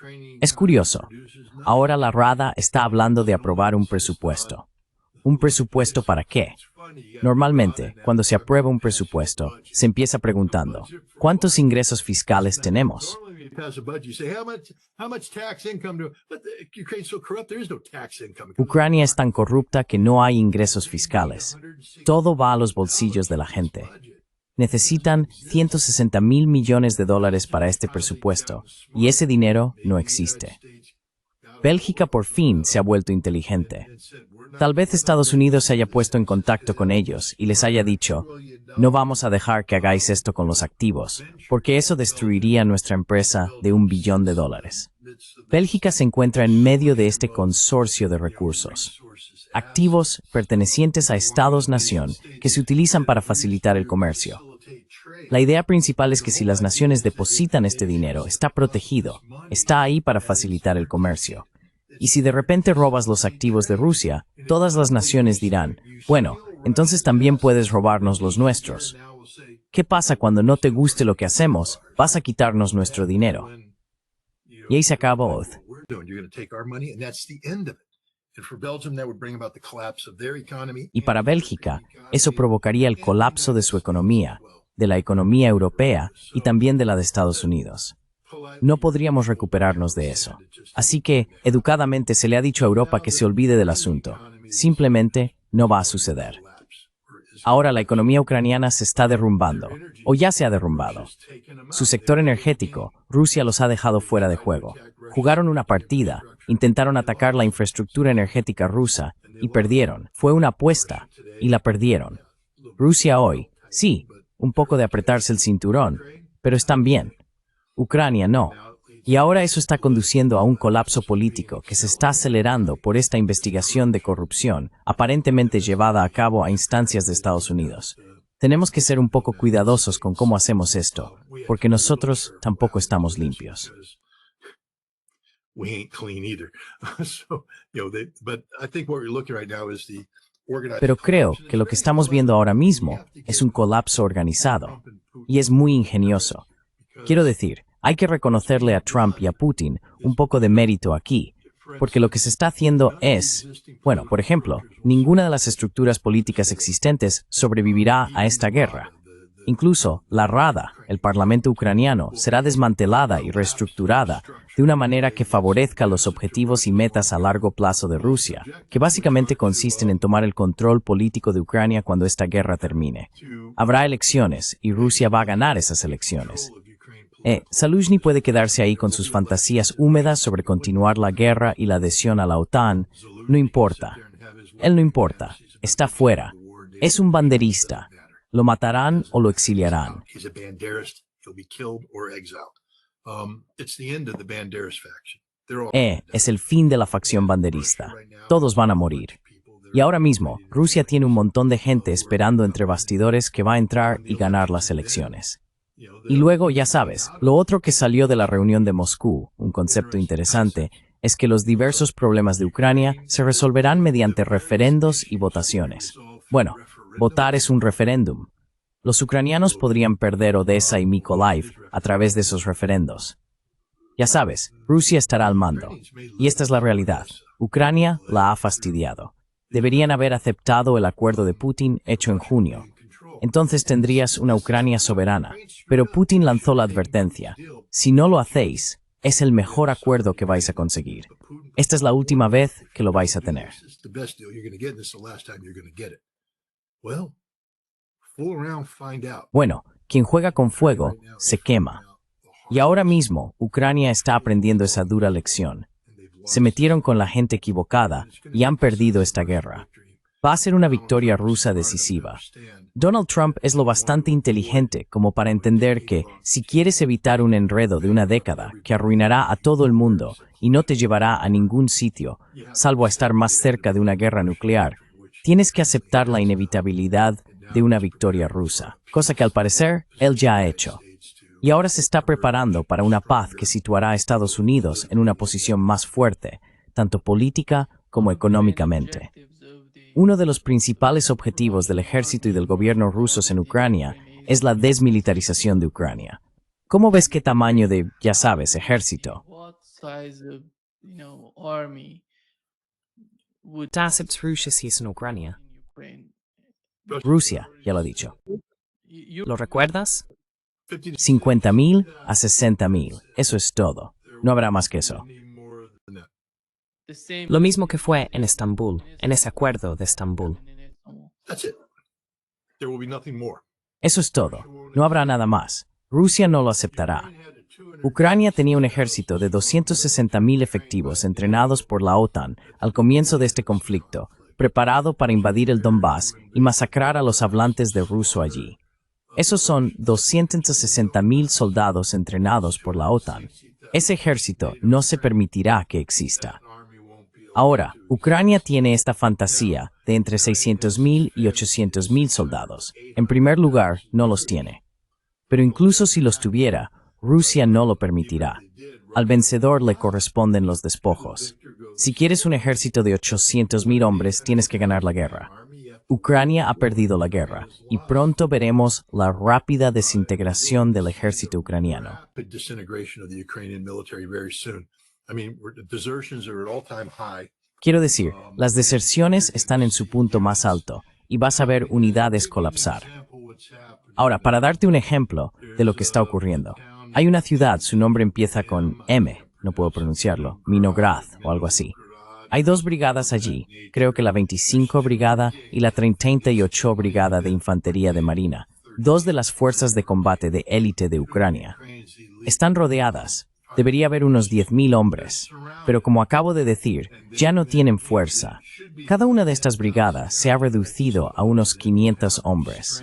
Es curioso. Ahora la Rada está hablando de aprobar un presupuesto. ¿Un presupuesto para qué? Normalmente, cuando se aprueba un presupuesto, se empieza preguntando, ¿cuántos ingresos fiscales tenemos? Ucrania es tan corrupta que no hay ingresos fiscales. Todo va a los bolsillos de la gente. Necesitan 160.000 millones de dólares para este presupuesto, y ese dinero no existe. Bélgica por fin se ha vuelto inteligente. Tal vez Estados Unidos se haya puesto en contacto con ellos y les haya dicho, no vamos a dejar que hagáis esto con los activos, porque eso destruiría nuestra empresa de $1 billón. Bélgica se encuentra en medio de este consorcio de recursos. Activos pertenecientes a Estados-nación que se utilizan para facilitar el comercio. La idea principal es que si las naciones depositan este dinero, está protegido, está ahí para facilitar el comercio. Y si de repente robas los activos de Rusia, todas las naciones dirán, bueno, entonces también puedes robarnos los nuestros. ¿Qué pasa cuando no te guste lo que hacemos? Vas a quitarnos nuestro dinero. Y ahí se acabó. Y para Bélgica, eso provocaría el colapso de su economía, de la economía europea y también de la de Estados Unidos. No podríamos recuperarnos de eso. Así que, educadamente se le ha dicho a Europa que se olvide del asunto. Simplemente no va a suceder. Ahora la economía ucraniana se está derrumbando, o ya se ha derrumbado. Su sector energético, Rusia los ha dejado fuera de juego. Jugaron una partida, intentaron atacar la infraestructura energética rusa y perdieron. Fue una apuesta y la perdieron. Rusia hoy, sí, un poco de apretarse el cinturón, pero están bien. Ucrania no. Y ahora eso está conduciendo a un colapso político que se está acelerando por esta investigación de corrupción, aparentemente llevada a cabo a instancias de Estados Unidos. Tenemos que ser un poco cuidadosos con cómo hacemos esto, porque nosotros tampoco estamos limpios. Pero creo que lo que estamos viendo ahora mismo es un colapso organizado, y es muy ingenioso. Quiero decir, hay que reconocerle a Trump y a Putin un poco de mérito aquí, porque lo que se está haciendo es, bueno, por ejemplo, ninguna de las estructuras políticas existentes sobrevivirá a esta guerra. Incluso la Rada, el Parlamento ucraniano, será desmantelada y reestructurada de una manera que favorezca los objetivos y metas a largo plazo de Rusia, que básicamente consisten en tomar el control político de Ucrania cuando esta guerra termine. Habrá elecciones y Rusia va a ganar esas elecciones. Zaluzhny puede quedarse ahí con sus fantasías húmedas sobre continuar la guerra y la adhesión a la OTAN. No importa. Él no importa. Está fuera. Es un banderista. Lo matarán o lo exiliarán. Es el fin de la facción banderista. Todos van a morir. Y ahora mismo, Rusia tiene un montón de gente esperando entre bastidores que va a entrar y ganar las elecciones. Y luego, ya sabes, lo otro que salió de la reunión de Moscú, un concepto interesante, es que los diversos problemas de Ucrania se resolverán mediante referendos y votaciones. Bueno, votar es un referéndum. Los ucranianos podrían perder Odessa y Mykolaiv a través de esos referendos. Ya sabes, Rusia estará al mando. Y esta es la realidad. Ucrania la ha fastidiado. Deberían haber aceptado el acuerdo de Putin hecho en junio. Entonces tendrías una Ucrania soberana. Pero Putin lanzó la advertencia. Si no lo hacéis, Es el mejor acuerdo que vais a conseguir. Esta es la última vez que lo vais a tener. It's the best deal you're going to get, and it's the last time you're going to get it. Well, fool around, find out. Bueno, quien juega con fuego se quema. Y ahora mismo, Ucrania está aprendiendo esa dura lección. Se metieron con la gente equivocada y han perdido esta guerra. Va a ser una victoria rusa decisiva. Donald Trump es lo bastante inteligente como para entender que, si quieres evitar un enredo de una década que arruinará a todo el mundo y no te llevará a ningún sitio, salvo a estar más cerca de una guerra nuclear, tienes que aceptar la inevitabilidad de una victoria rusa, cosa que al parecer él ya ha hecho. Y ahora se está preparando para una paz que situará a Estados Unidos en una posición más fuerte, tanto política como económicamente. Uno de los principales objetivos del ejército y del gobierno rusos en Ucrania es la desmilitarización de Ucrania. ¿Cómo ves qué tamaño de, ya sabes, ejército? What size of, army would Tasepts Rusia en Ucrania. Ukraine? Rusia, ya lo ha dicho. ¿Lo recuerdas? 50.000 a 60.000. Eso es todo. No habrá más que eso. The same Lo mismo que fue en Estambul, en ese acuerdo de Estambul. That's it. There will be nothing more. Eso es todo. No habrá nada más. Rusia no lo aceptará. Ucrania tenía un ejército de 260.000 efectivos entrenados por la OTAN al comienzo de este conflicto, preparado para invadir el Donbass y masacrar a los hablantes de ruso allí. Esos son 260.000 soldados entrenados por la OTAN. Ese ejército no se permitirá que exista. Ahora, Ucrania tiene esta fantasía de entre 600.000 y 800.000 soldados. En primer lugar, no los tiene. Pero incluso si los tuviera, Rusia no lo permitirá. Al vencedor le corresponden los despojos. Si quieres un ejército de 800.000 hombres, tienes que ganar la guerra. Ucrania ha perdido la guerra, y pronto veremos la rápida desintegración del ejército ucraniano. Rapid disintegration of the Ukrainian military very soon. I mean, desertions are at all-time high. Quiero decir, las deserciones están en su punto más alto, y vas a ver unidades colapsar. Ahora, para darte un ejemplo de lo que está ocurriendo, hay una ciudad, su nombre empieza con M, no puedo pronunciarlo, Minograd o algo así. Hay dos brigadas allí, creo que la 25 Brigada y la 38 Brigada de Infantería de Marina, dos de las fuerzas de combate de élite de Ucrania. Están rodeadas, debería haber unos 10.000 hombres, pero como acabo de decir, ya no tienen fuerza. Cada una de estas brigadas se ha reducido a unos 500 hombres.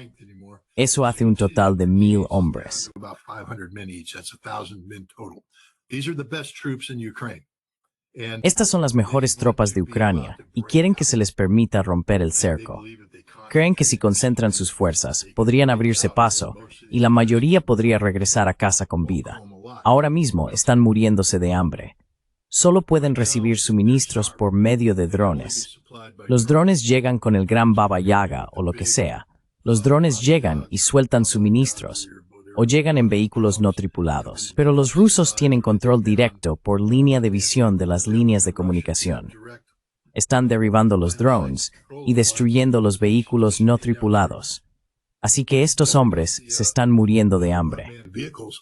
Eso hace un total de 1.000 hombres. About 500 men each. That's 1,000 men total. These are the best troops in Ukraine. And Estas son las mejores tropas de Ucrania y quieren que se les permita romper el cerco. Creen que si concentran sus fuerzas, podrían abrirse paso y la mayoría podría regresar a casa con vida. Ahora mismo están muriéndose de hambre. Solo pueden recibir suministros por medio de drones. Los drones llegan con el gran Baba Yaga o lo que sea. Los drones llegan y sueltan suministros, o llegan en vehículos no tripulados. Pero los rusos tienen control directo por línea de visión de las líneas de comunicación. Están derribando los drones y destruyendo los vehículos no tripulados. Así que estos hombres se están muriendo de hambre. vehicles.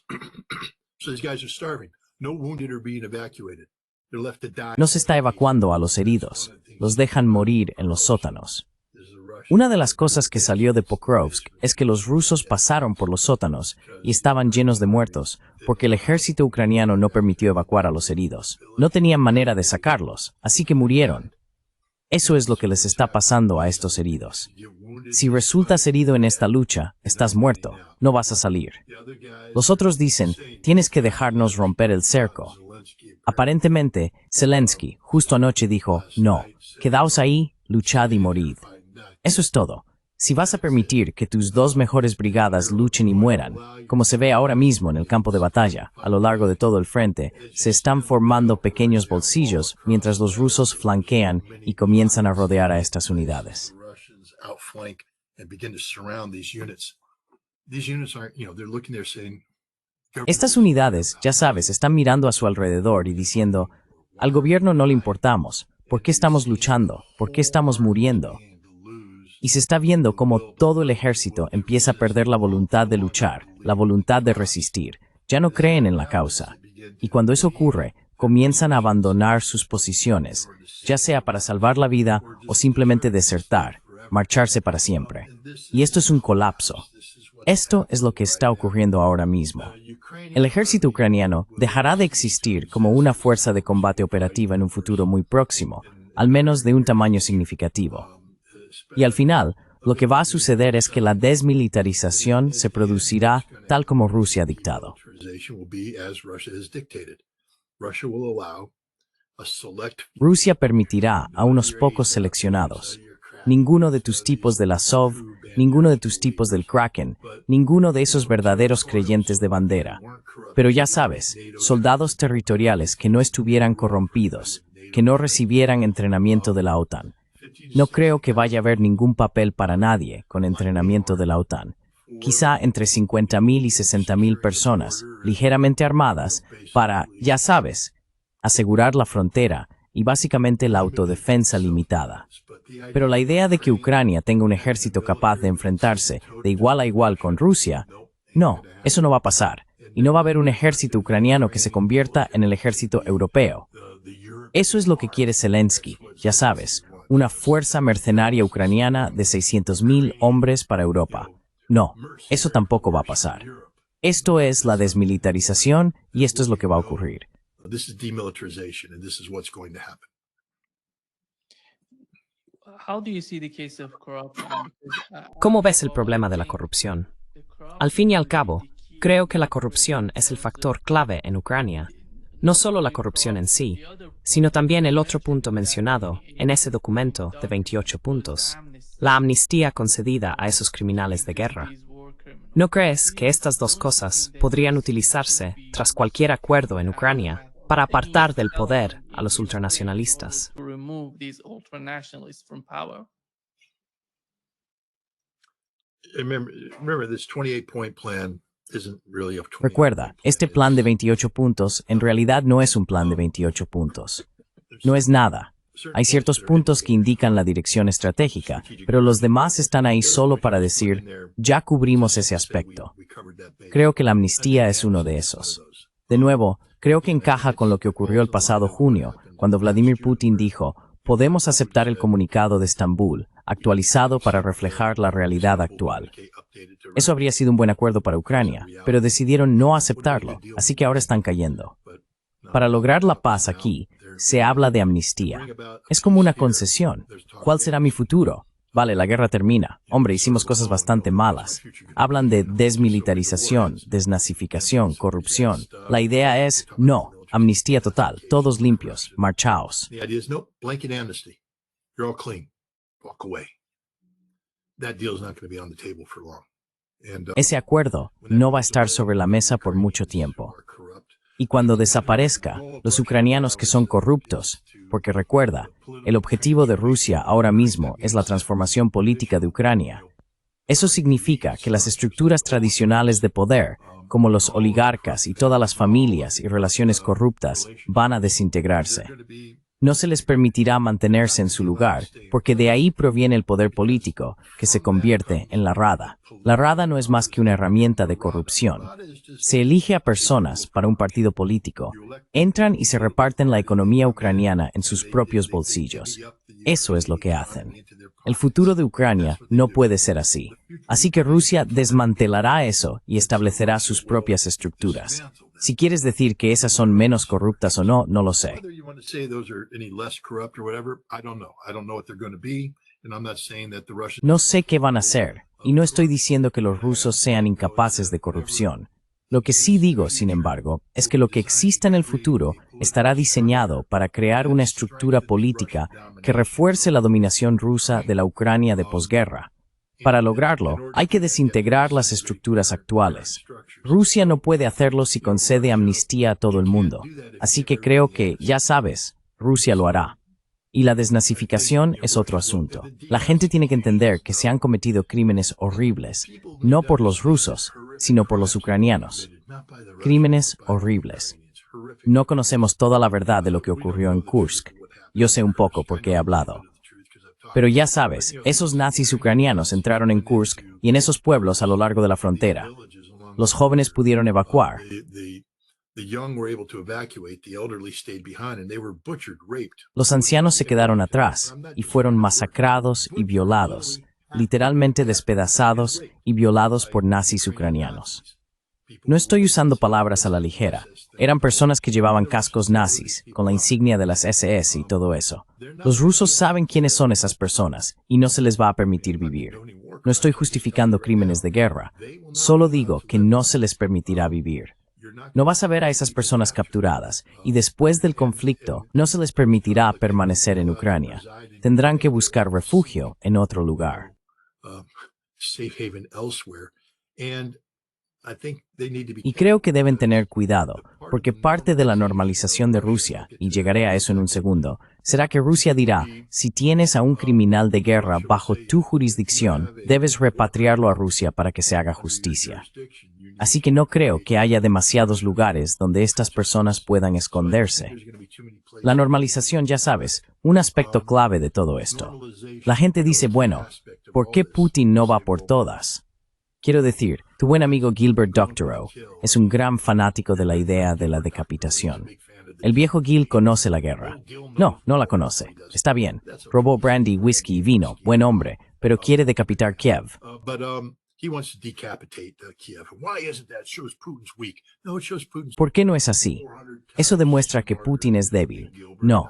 So these guys are starving. No wounded are being evacuated. They're left to die. No se está evacuando a los heridos, los dejan morir en los sótanos. Una de las cosas que salió de Pokrovsk es que los rusos pasaron por los sótanos y estaban llenos de muertos, porque el ejército ucraniano no permitió evacuar a los heridos. No tenían manera de sacarlos, así que murieron. Eso es lo que les está pasando a estos heridos. Si resultas herido en esta lucha, estás muerto, no vas a salir. Los otros dicen, tienes que dejarnos romper el cerco. Aparentemente, Zelensky justo anoche dijo, no, quedaos ahí, luchad y morid. Eso es todo. Si vas a permitir que tus dos mejores brigadas luchen y mueran, como se ve ahora mismo en el campo de batalla, a lo largo de todo el frente, se están formando pequeños bolsillos mientras los rusos flanquean y comienzan a rodear a estas unidades. Russians outflank and begin to surround these units. These units aren't, they're looking there saying, Estas unidades, ya sabes, están mirando a su alrededor y diciendo, al gobierno no le importamos, ¿por qué estamos luchando? ¿Por qué estamos muriendo? Y se está viendo cómo todo el ejército empieza a perder la voluntad de luchar, la voluntad de resistir. Ya no creen en la causa. Y cuando eso ocurre, comienzan a abandonar sus posiciones, ya sea para salvar la vida o simplemente desertar, marcharse para siempre. Y esto es un colapso. Esto es lo que está ocurriendo ahora mismo. El ejército ucraniano dejará de existir como una fuerza de combate operativa en un futuro muy próximo, al menos de un tamaño significativo. Y al final, lo que va a suceder es que la desmilitarización se producirá tal como Rusia ha dictado. Rusia permitirá a unos pocos seleccionados. Ninguno de tus tipos del Azov, ninguno de tus tipos del Kraken, ninguno de esos verdaderos creyentes de bandera. Pero ya sabes, soldados territoriales que no estuvieran corrompidos, que no recibieran entrenamiento de la OTAN. No creo que vaya a haber ningún papel para nadie con entrenamiento de la OTAN. Quizá entre 50.000 y 60.000 personas, ligeramente armadas, para, ya sabes, asegurar la frontera y básicamente la autodefensa limitada. Pero la idea de que Ucrania tenga un ejército capaz de enfrentarse de igual a igual con Rusia, no, eso no va a pasar. Y no va a haber un ejército ucraniano que se convierta en el ejército europeo. Eso es lo que quiere Zelensky, ya sabes, una fuerza mercenaria ucraniana de 600.000 hombres para Europa. No, eso tampoco va a pasar. Esto es la desmilitarización y esto es lo que va a ocurrir. ¿Cómo ves el problema de la corrupción? Al fin y al cabo, creo que la corrupción es el factor clave en Ucrania. No solo la corrupción en sí, sino también el otro punto mencionado en ese documento de 28 puntos, la amnistía concedida a esos criminales de guerra. ¿No crees que estas dos cosas podrían utilizarse tras cualquier acuerdo en Ucrania para apartar del poder a los ultranacionalistas? Recuerda, este plan de 28 puntos en realidad no es un plan de 28 puntos. No es nada. Hay ciertos puntos que indican la dirección estratégica, pero los demás están ahí solo para decir, ya cubrimos ese aspecto. Creo que la amnistía es uno de esos. De nuevo, creo que encaja con lo que ocurrió el pasado junio, cuando Vladimir Putin dijo, podemos aceptar el comunicado de Estambul, actualizado para reflejar la realidad actual. Eso habría sido un buen acuerdo para Ucrania, pero decidieron no aceptarlo, así que ahora están cayendo. Para lograr la paz aquí, se habla de amnistía. Es como una concesión. ¿Cuál será mi futuro? Vale, la guerra termina. Hombre, hicimos cosas bastante malas. Hablan de desmilitarización, desnazificación, corrupción. La idea es, no, amnistía total, todos limpios, marchaos. Ese acuerdo no va a estar sobre la mesa por mucho tiempo. Y cuando desaparezca, los ucranianos que son corruptos, porque recuerda, el objetivo de Rusia ahora mismo es la transformación política de Ucrania. Eso significa que las estructuras tradicionales de poder, como los oligarcas y todas las familias y relaciones corruptas, van a desintegrarse. No se les permitirá mantenerse en su lugar, porque de ahí proviene el poder político, que se convierte en la Rada. La Rada no es más que una herramienta de corrupción. Se elige a personas para un partido político, entran y se reparten la economía ucraniana en sus propios bolsillos. Eso es lo que hacen. El futuro de Ucrania no puede ser así. Así que Rusia desmantelará eso y establecerá sus propias estructuras. Si quieres decir que esas son menos corruptas o no, no lo sé. No sé qué van a hacer, y no estoy diciendo que los rusos sean incapaces de corrupción. Lo que sí digo, sin embargo, es que lo que exista en el futuro estará diseñado para crear una estructura política que refuerce la dominación rusa de la Ucrania de posguerra. Para lograrlo, hay que desintegrar las estructuras actuales. Rusia no puede hacerlo si concede amnistía a todo el mundo, así que creo que, ya sabes, Rusia lo hará. Y la desnazificación es otro asunto. La gente tiene que entender que se han cometido crímenes horribles, no por los rusos, sino por los ucranianos. Crímenes horribles. No conocemos toda la verdad de lo que ocurrió en Kursk. Yo sé un poco porque he hablado. Pero ya sabes, esos nazis ucranianos entraron en Kursk y en esos pueblos a lo largo de la frontera. Los jóvenes pudieron evacuar. The young were able to evacuate, the elderly stayed behind, and they were butchered, raped. Los ancianos se quedaron atrás y fueron masacrados y violados, literalmente despedazados y violados por nazis ucranianos. No estoy usando palabras a la ligera. Eran personas que llevaban cascos nazis, con la insignia de las SS y todo eso. Los rusos saben quiénes son esas personas y no se les va a permitir vivir. No estoy justificando crímenes de guerra, solo digo que no se les permitirá vivir. No vas a ver a esas personas capturadas y después del conflicto no se les permitirá permanecer en Ucrania. Tendrán que buscar refugio en otro lugar. Safe haven elsewhere. And I think they need to be Y creo que deben tener cuidado, porque parte de la normalización de Rusia, y llegaré a eso en un segundo, será que Rusia dirá, si tienes a un criminal de guerra bajo tu jurisdicción, debes repatriarlo a Rusia para que se haga justicia. Así que no creo que haya demasiados lugares donde estas personas puedan esconderse. La normalización, ya sabes, un aspecto clave de todo esto. La gente dice, bueno, ¿por qué Putin no va por todas? Quiero decir, tu buen amigo Gilbert Doctorow es un gran fanático de la idea de la decapitación. El viejo Gil conoce la guerra. No, no la conoce. Está bien. Robó brandy, whisky y vino. Buen hombre. Pero quiere decapitar Kiev. He wants to decapitate Kiev. Why isn't that? It shows Putin's weak. No, it shows Putin's. ¿Por qué no es así? Eso demuestra que Putin es débil. No.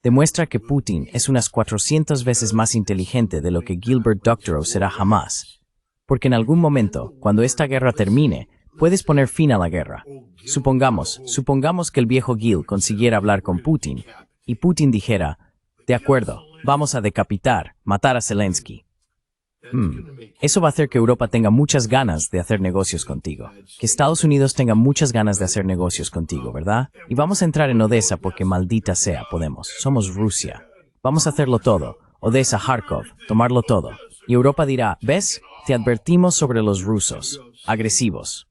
Demuestra que Putin es unas 400 veces más inteligente de lo que Gilbert Doctorow será jamás. Porque en algún momento, cuando esta guerra termine, puedes poner fin a la guerra. Supongamos que el viejo Gil consiguiera hablar con Putin, y Putin dijera, de acuerdo, vamos a decapitar, matar a Zelensky. Eso va a hacer que Europa tenga muchas ganas de hacer negocios contigo. Que Estados Unidos tenga muchas ganas de hacer negocios contigo, ¿verdad? Y vamos a entrar en Odessa porque maldita sea, podemos. Somos Rusia. Vamos a hacerlo todo. Odessa, Kharkov, tomarlo todo. Y Europa dirá, ¿ves? Te advertimos sobre los rusos. Agresivos.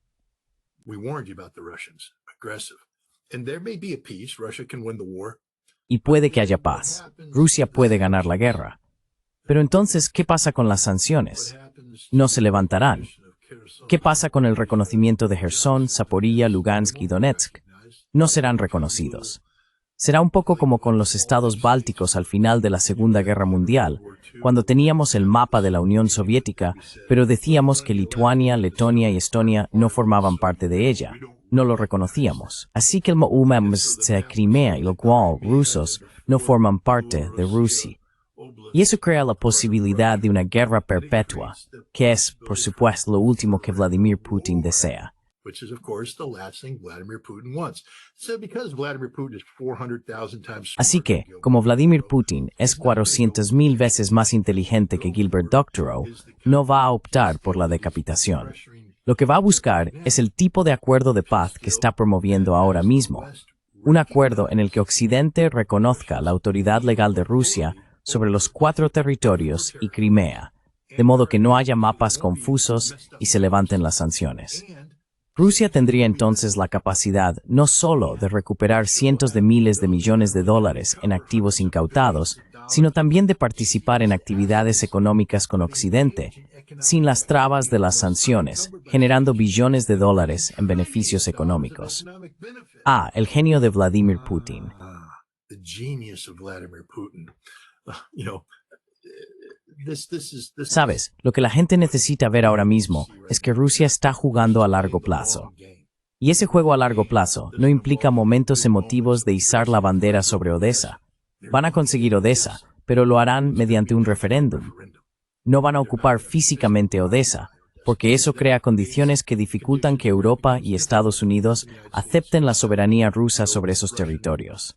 Y puede que haya paz. Rusia puede ganar la guerra. Pero entonces, ¿qué pasa con las sanciones? No se levantarán. ¿Qué pasa con el reconocimiento de Gerson, Zaporilla, Lugansk y Donetsk? No serán reconocidos. Será un poco como con los estados bálticos al final de la Segunda Guerra Mundial, cuando teníamos el mapa de la Unión Soviética, pero decíamos que Lituania, Letonia y Estonia no formaban parte de ella. No lo reconocíamos. Así que el Crimea y los rusos no forman parte de Rusia. Y eso crea la posibilidad de una guerra perpetua, que es, por supuesto, lo último que Vladimir Putin desea. Así que, como Vladimir Putin es 400.000 veces más inteligente que Gilbert Doctorow, no va a optar por la decapitación. Lo que va a buscar es el tipo de acuerdo de paz que está promoviendo ahora mismo. Un acuerdo en el que Occidente reconozca la autoridad legal de Rusia sobre los 4 territorios y Crimea, de modo que no haya mapas confusos y se levanten las sanciones. Rusia tendría entonces la capacidad no solo de recuperar cientos de miles de millones de dólares en activos incautados, sino también de participar en actividades económicas con Occidente, sin las trabas de las sanciones, generando billones de dólares en beneficios económicos. El genio de Vladimir Putin. Sabes, lo que la gente necesita ver ahora mismo es que Rusia está jugando a largo plazo. Y ese juego a largo plazo no implica momentos emotivos de izar la bandera sobre Odessa. Van a conseguir Odessa, pero lo harán mediante un referéndum. No van a ocupar físicamente Odessa, porque eso crea condiciones que dificultan que Europa y Estados Unidos acepten la soberanía rusa sobre esos territorios.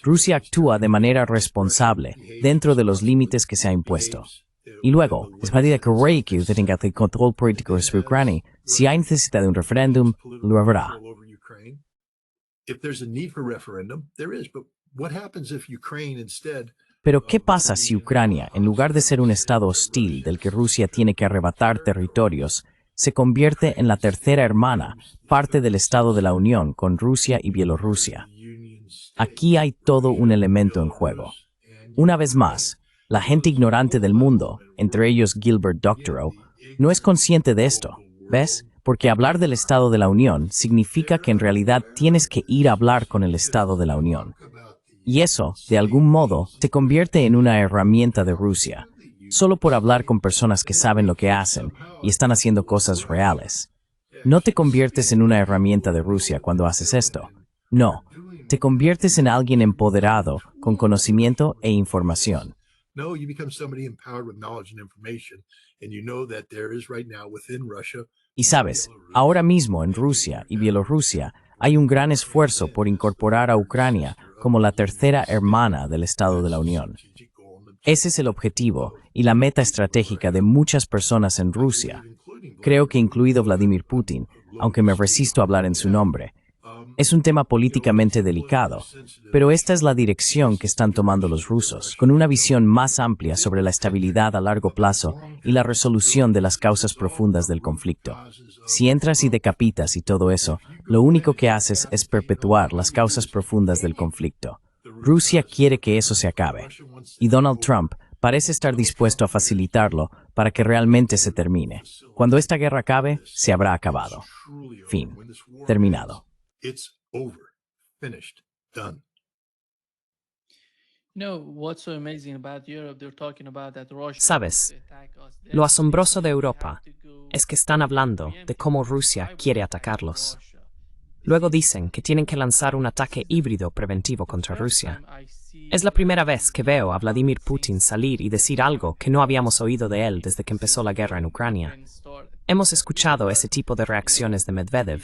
Rusia actúa de manera responsable dentro de los límites que se ha impuesto. Y luego, es medida que Reiki tenga el control político sobre Ucrania, si hay necesidad de un referéndum, lo habrá. Pero ¿qué pasa si Ucrania, en lugar de ser un estado hostil del que Rusia tiene que arrebatar territorios, se convierte en la tercera hermana, parte del Estado de la Unión con Rusia y Bielorrusia? Aquí hay todo un elemento en juego. Una vez más, la gente ignorante del mundo, entre ellos Gilbert Doctorow, no es consciente de esto, ¿ves? porque hablar del Estado de la Unión significa que en realidad tienes que ir a hablar con el Estado de la Unión. Y eso, de algún modo, te convierte en una herramienta de Rusia, solo por hablar con personas que saben lo que hacen y están haciendo cosas reales. No te conviertes en una herramienta de Rusia cuando haces esto. No, te conviertes en alguien empoderado, con conocimiento e información. No, you become somebody empowered with knowledge and information, and you know that there is right now within Russia. Y sabes, ahora mismo en Rusia y Bielorrusia hay un gran esfuerzo por incorporar a Ucrania como la tercera hermana del Estado de la Unión. Ese es el objetivo y la meta estratégica de muchas personas en Rusia. Creo que incluido Vladimir Putin, aunque me resisto a hablar en su nombre. Es un tema políticamente delicado, pero esta es la dirección que están tomando los rusos, con una visión más amplia sobre la estabilidad a largo plazo y la resolución de las causas profundas del conflicto. Si entras y decapitas y todo eso, lo único que haces es perpetuar las causas profundas del conflicto. Rusia quiere que eso se acabe, y Donald Trump parece estar dispuesto a facilitarlo para que realmente se termine. Cuando esta guerra acabe, se habrá acabado. Fin. Terminado. It's over, finished, done. Sabes, lo asombroso de Europa es que están hablando de cómo Rusia quiere atacarlos. Luego dicen que tienen que lanzar un ataque híbrido preventivo contra Rusia. Es la primera vez que veo a Vladimir Putin salir y decir algo que no habíamos oído de él desde que empezó la guerra en Ucrania. Hemos escuchado ese tipo de reacciones de Medvedev,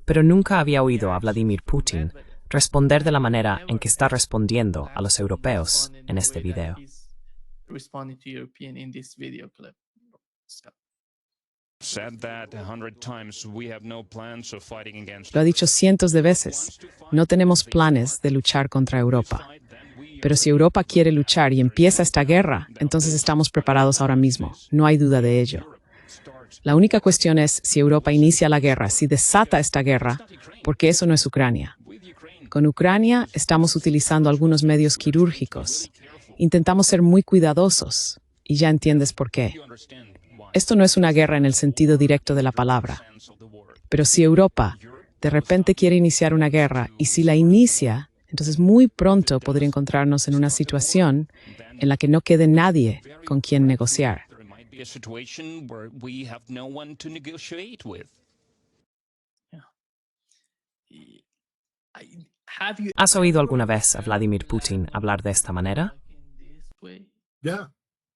pero nunca había oído a Vladimir Putin responder de la manera en que está respondiendo a los europeos en este video. Lo ha dicho cientos de veces. No tenemos planes de luchar contra Europa. Pero si Europa quiere luchar y empieza esta guerra, entonces estamos preparados ahora mismo. No hay duda de ello. La única cuestión es si Europa inicia la guerra, si desata esta guerra, porque eso no es Ucrania. Con Ucrania estamos utilizando algunos medios quirúrgicos. Intentamos ser muy cuidadosos, y ya entiendes por qué. Esto no es una guerra en el sentido directo de la palabra. Pero si Europa de repente quiere iniciar una guerra, y si la inicia, entonces muy pronto podría encontrarnos en una situación en la que no quede nadie con quien negociar. ¿Has oído alguna vez a Vladimir Putin hablar de esta manera? Yeah,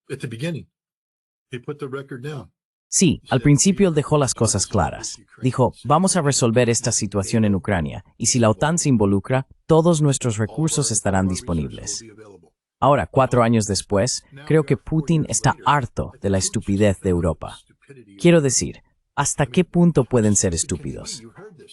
at the beginning, he put the record down. Sí, al principio él dejó las cosas claras. Dijo, vamos a resolver esta situación en Ucrania, y si la OTAN se involucra, todos nuestros recursos estarán disponibles. Ahora, 4 años después, creo que Putin está harto de la estupidez de Europa. Quiero decir, ¿hasta qué punto pueden ser estúpidos?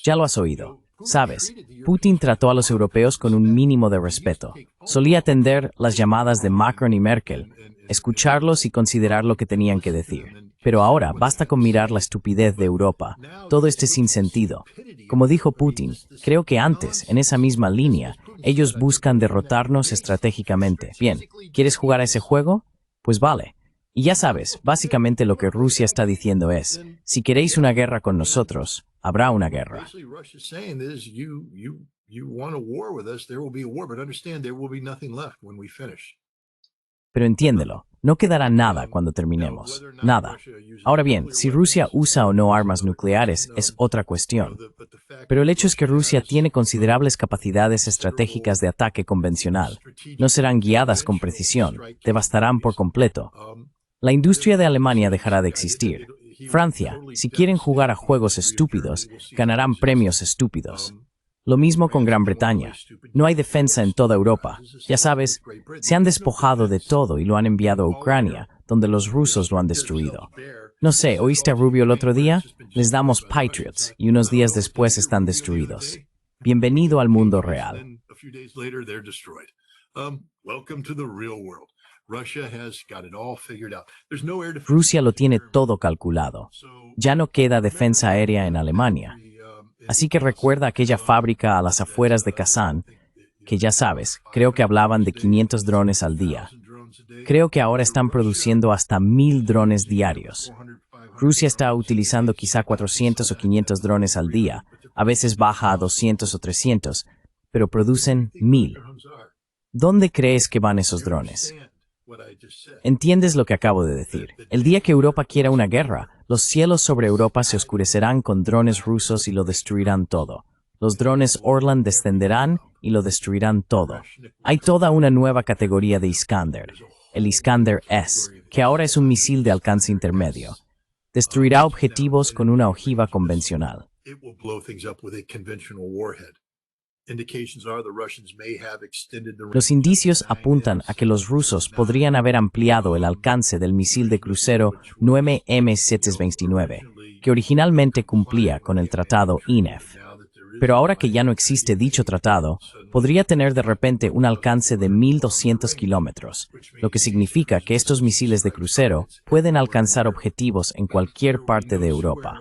Ya lo has oído. Sabes, Putin trató a los europeos con un mínimo de respeto. Solía atender las llamadas de Macron y Merkel, escucharlos y considerar lo que tenían que decir. Pero ahora basta con mirar la estupidez de Europa, todo este sinsentido. Como dijo Putin, creo que antes, en esa misma línea, ellos buscan derrotarnos estratégicamente. Bien, ¿quieres jugar a ese juego? Pues vale. Y ya sabes, básicamente lo que Rusia está diciendo es, si queréis una guerra con nosotros, habrá una guerra. Basically, Russia's saying is, you want a war with us, there will be a war, but understand there will be nothing left when we finish. Pero entiéndelo, no quedará nada cuando terminemos. Nada. Ahora bien, si Rusia usa o no armas nucleares es otra cuestión. Pero el hecho es que Rusia tiene considerables capacidades estratégicas de ataque convencional. No serán guiadas con precisión, devastarán por completo. La industria de Alemania dejará de existir. Francia, si quieren jugar a juegos estúpidos, ganarán premios estúpidos. Lo mismo con Gran Bretaña. No hay defensa en toda Europa. Ya sabes, se han despojado de todo y lo han enviado a Ucrania, donde los rusos lo han destruido. No sé, ¿oíste a Rubio el otro día? Les damos Patriots y unos días después están destruidos. Bienvenido al mundo real. A few days later, they're destroyed. Welcome to the real world. Russia has got it all figured out. There's no air defense. Rusia lo tiene todo calculado. Ya no queda defensa aérea en Alemania. Así que recuerda aquella fábrica a las afueras de Kazán, que ya sabes, creo que hablaban de 500 drones al día. Creo que ahora están produciendo hasta 1000 drones diarios. Rusia está utilizando quizá 400 o 500 drones al día, a veces baja a 200 o 300, pero producen 1000. ¿Dónde crees que van esos drones? ¿Entiendes lo que acabo de decir? El día que Europa quiera una guerra, los cielos sobre Europa se oscurecerán con drones rusos y lo destruirán todo. Los drones Orlan descenderán y lo destruirán todo. Hay toda una nueva categoría de Iskander, el Iskander S, que ahora es un misil de alcance intermedio. Destruirá objetivos con una ojiva convencional. Los indicios apuntan a que los rusos podrían haber ampliado el alcance del misil de crucero 9M729, que originalmente cumplía con el tratado INF. Pero ahora que ya no existe dicho tratado, podría tener de repente un alcance de 1.200 kilómetros, lo que significa que estos misiles de crucero pueden alcanzar objetivos en cualquier parte de Europa.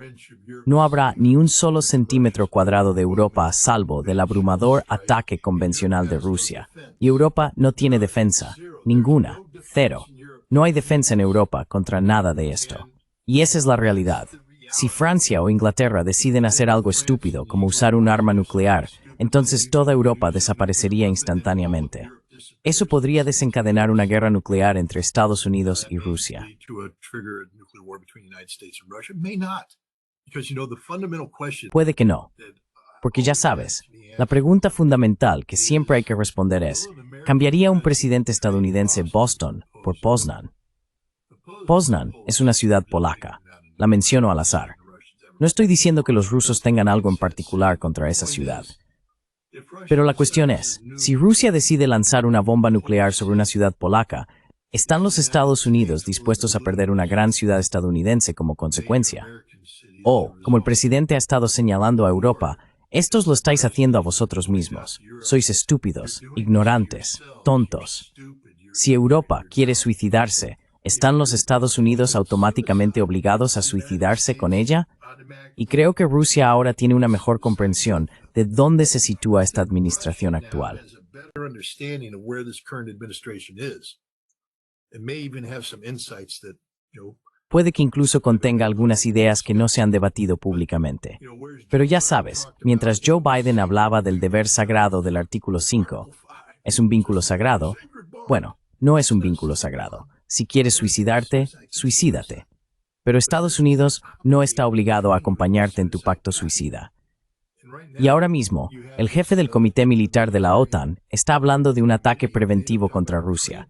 No habrá ni un solo centímetro cuadrado de Europa a salvo del abrumador ataque convencional de Rusia. Y Europa no tiene defensa, ninguna, cero. No hay defensa en Europa contra nada de esto. Y esa es la realidad. Si Francia o Inglaterra deciden hacer algo estúpido como usar un arma nuclear, entonces toda Europa desaparecería instantáneamente. Eso podría desencadenar una guerra nuclear entre Estados Unidos y Rusia. Puede que no, porque ya sabes, la pregunta fundamental que siempre hay que responder es, ¿cambiaría un presidente estadounidense Boston por Poznan? Poznan es una ciudad polaca. La menciono al azar. No estoy diciendo que los rusos tengan algo en particular contra esa ciudad. Pero la cuestión es, si Rusia decide lanzar una bomba nuclear sobre una ciudad polaca, ¿están los Estados Unidos dispuestos a perder una gran ciudad estadounidense como consecuencia? O, como el presidente ha estado señalando a Europa, estos lo estáis haciendo a vosotros mismos. Sois estúpidos, ignorantes, tontos. Si Europa quiere suicidarse, ¿están los Estados Unidos automáticamente obligados a suicidarse con ella? Y creo que Rusia ahora tiene una mejor comprensión de dónde se sitúa esta administración actual. Puede que incluso contenga algunas ideas que no se han debatido públicamente. Pero ya sabes, mientras Joe Biden hablaba del deber sagrado del artículo 5, ¿es un vínculo sagrado? Bueno, no es un vínculo sagrado. Si quieres suicidarte, suicídate. Pero Estados Unidos no está obligado a acompañarte en tu pacto suicida. Y ahora mismo, el jefe del Comité Militar de la OTAN está hablando de un ataque preventivo contra Rusia.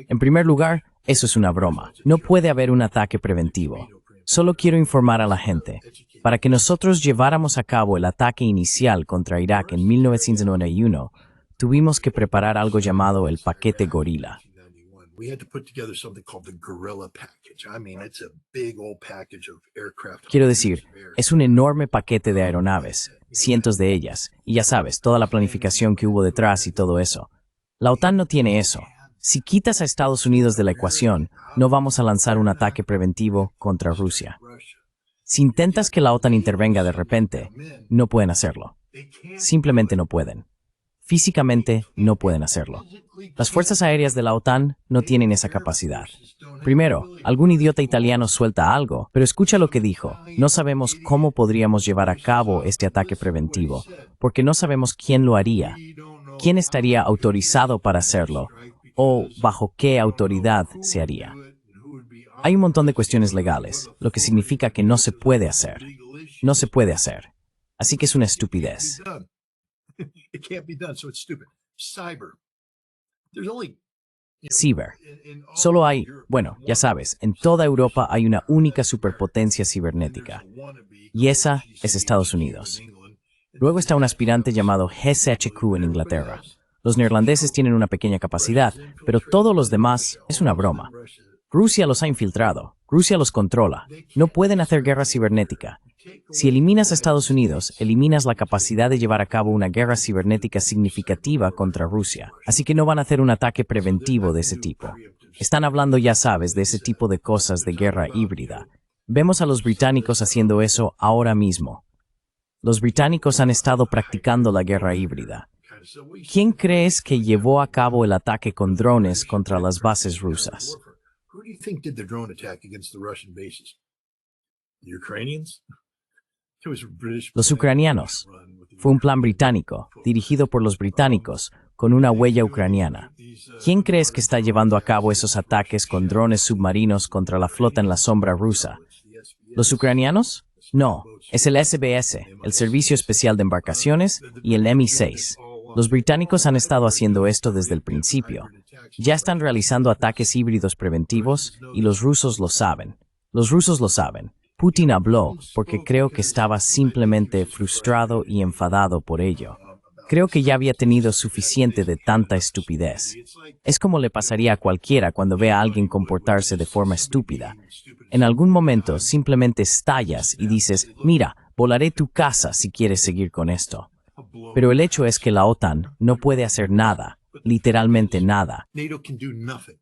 En primer lugar, eso es una broma. No puede haber un ataque preventivo. Solo quiero informar a la gente. Para que nosotros lleváramos a cabo el ataque inicial contra Irak en 1991, tuvimos que preparar algo llamado el paquete gorila. Quiero decir, es un enorme paquete de aeronaves, cientos de ellas, y ya sabes, toda la planificación que hubo detrás y todo eso. La OTAN no tiene eso. Si quitas a Estados Unidos de la ecuación, no vamos a lanzar un ataque preventivo contra Rusia. Si intentas que la OTAN intervenga de repente, no pueden hacerlo. Simplemente no pueden. Físicamente no pueden hacerlo. Las fuerzas aéreas de la OTAN no tienen esa capacidad. Primero, algún idiota italiano suelta algo, pero escucha lo que dijo. No sabemos cómo podríamos llevar a cabo este ataque preventivo, porque no sabemos quién lo haría, quién estaría autorizado para hacerlo, o bajo qué autoridad se haría. Hay un montón de cuestiones legales, lo que significa que no se puede hacer. No se puede hacer. Así que es una estupidez. Cyber. Solo hay, bueno, ya sabes, en toda Europa hay una única superpotencia cibernética. Y esa es Estados Unidos. Luego está un aspirante llamado GCHQ en Inglaterra. Los neerlandeses tienen una pequeña capacidad, pero todos los demás es una broma. Rusia los ha infiltrado. Rusia los controla. No pueden hacer guerra cibernética. Si eliminas a Estados Unidos, eliminas la capacidad de llevar a cabo una guerra cibernética significativa contra Rusia. Así que no van a hacer un ataque preventivo de ese tipo. Están hablando, ya sabes, de ese tipo de cosas de guerra híbrida. Vemos a los británicos haciendo eso ahora mismo. Los británicos han estado practicando la guerra híbrida. ¿Quién crees que llevó a cabo el ataque con drones contra las bases rusas? Ukrainians? It was a British Los plan ucranianos. run with the Fue un plan británico, dirigido por los británicos, con una huella ucraniana. ¿Quién crees que está llevando a cabo esos ataques con drones submarinos contra la flota en la sombra rusa? ¿Los ucranianos? No, es el SBS, el Servicio Especial de Embarcaciones, y el MI6. Los británicos han estado haciendo esto desde el principio. Ya están realizando ataques híbridos preventivos y los rusos lo saben. Los rusos lo saben. Putin habló porque creo que estaba simplemente frustrado y enfadado por ello. Creo que ya había tenido suficiente de tanta estupidez. Es como le pasaría a cualquiera cuando ve a alguien comportarse de forma estúpida. En algún momento simplemente estallas y dices, mira, volaré tu casa si quieres seguir con esto. Pero el hecho es que la OTAN no puede hacer nada, literalmente nada. NATO can do nothing,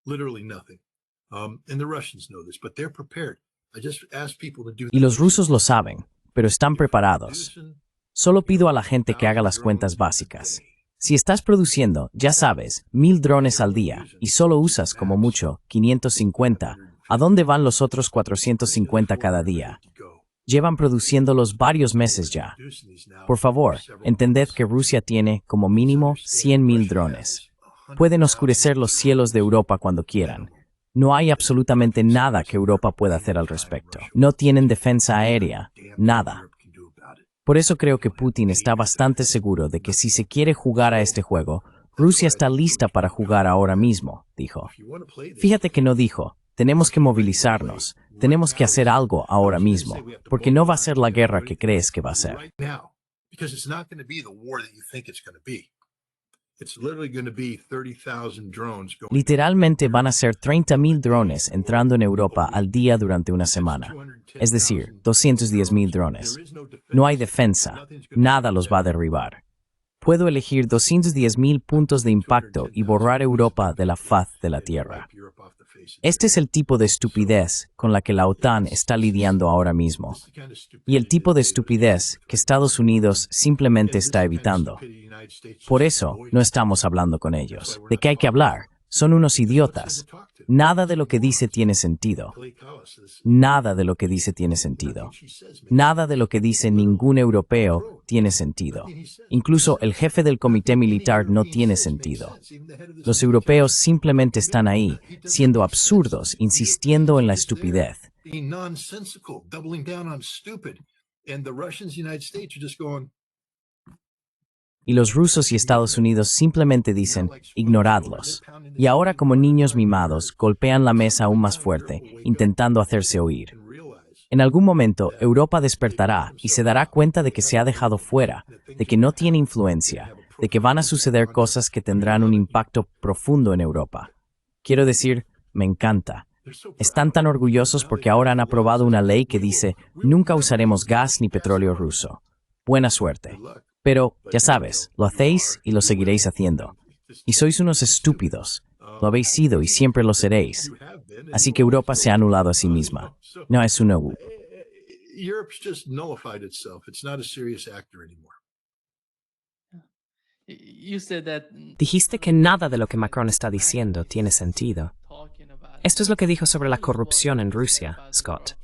literally nothing. And the Russians know this, but they're prepared. I just ask people to do. Y los rusos lo saben, pero están preparados. Solo pido a la gente que haga las cuentas básicas. Si estás produciendo, ya sabes, 1000 drones al día y solo usas como mucho 550, ¿a dónde van los otros 450 cada día? Llevan produciéndolos varios meses ya. Por favor, entended que Rusia tiene como mínimo 100.000 drones. Pueden oscurecer los cielos de Europa cuando quieran. No hay absolutamente nada que Europa pueda hacer al respecto. No tienen defensa aérea, nada. Por eso creo que Putin está bastante seguro de que si se quiere jugar a este juego, Rusia está lista para jugar ahora mismo, dijo. Fíjate que no dijo, tenemos que movilizarnos, tenemos que hacer algo ahora mismo, porque no va a ser la guerra que crees que va a ser. Literalmente van a ser 30.000 drones entrando en Europa al día durante una semana. Es decir, 210.000 drones. No hay defensa, nada los va a derribar. Puedo elegir 210.000 puntos de impacto y borrar Europa de la faz de la Tierra. Este es el tipo de estupidez con la que la OTAN está lidiando ahora mismo. Y el tipo de estupidez que Estados Unidos simplemente está evitando. Por eso no estamos hablando con ellos. ¿De qué hay que hablar? Son unos idiotas. Nada de lo que dice tiene sentido. Nada de lo que dice tiene sentido. Nada de lo que dice ningún europeo tiene sentido. Incluso el jefe del comité militar no tiene sentido. Los europeos simplemente están ahí, siendo absurdos, insistiendo en la estupidez. Y los rusos y Estados Unidos simplemente dicen, ignoradlos. Y ahora como niños mimados, golpean la mesa aún más fuerte, intentando hacerse oír. En algún momento, Europa despertará y se dará cuenta de que se ha dejado fuera, de que no tiene influencia, de que van a suceder cosas que tendrán un impacto profundo en Europa. Quiero decir, me encanta. Están tan orgullosos porque ahora han aprobado una ley que dice, nunca usaremos gas ni petróleo ruso. Buena suerte. Pero, ya sabes, lo hacéis y lo seguiréis haciendo. Y sois unos estúpidos. Lo habéis sido y siempre lo seréis. Así que Europa se ha anulado a sí misma. No es una Dijiste que nada de lo que Macron está diciendo tiene sentido. Esto es lo que dijo sobre la corrupción en Rusia, Scott.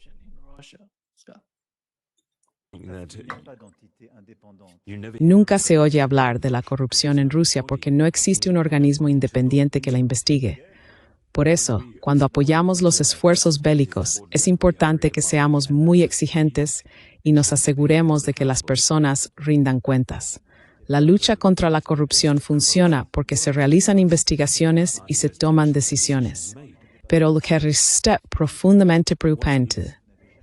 Nunca se oye hablar de la corrupción en Rusia porque no existe un organismo independiente que la investigue. Por eso, cuando apoyamos los esfuerzos bélicos, es importante que seamos muy exigentes y nos aseguremos de que las personas rindan cuentas. La lucha contra la corrupción funciona porque se realizan investigaciones y se toman decisiones. Pero lo que resulta profundamente preocupante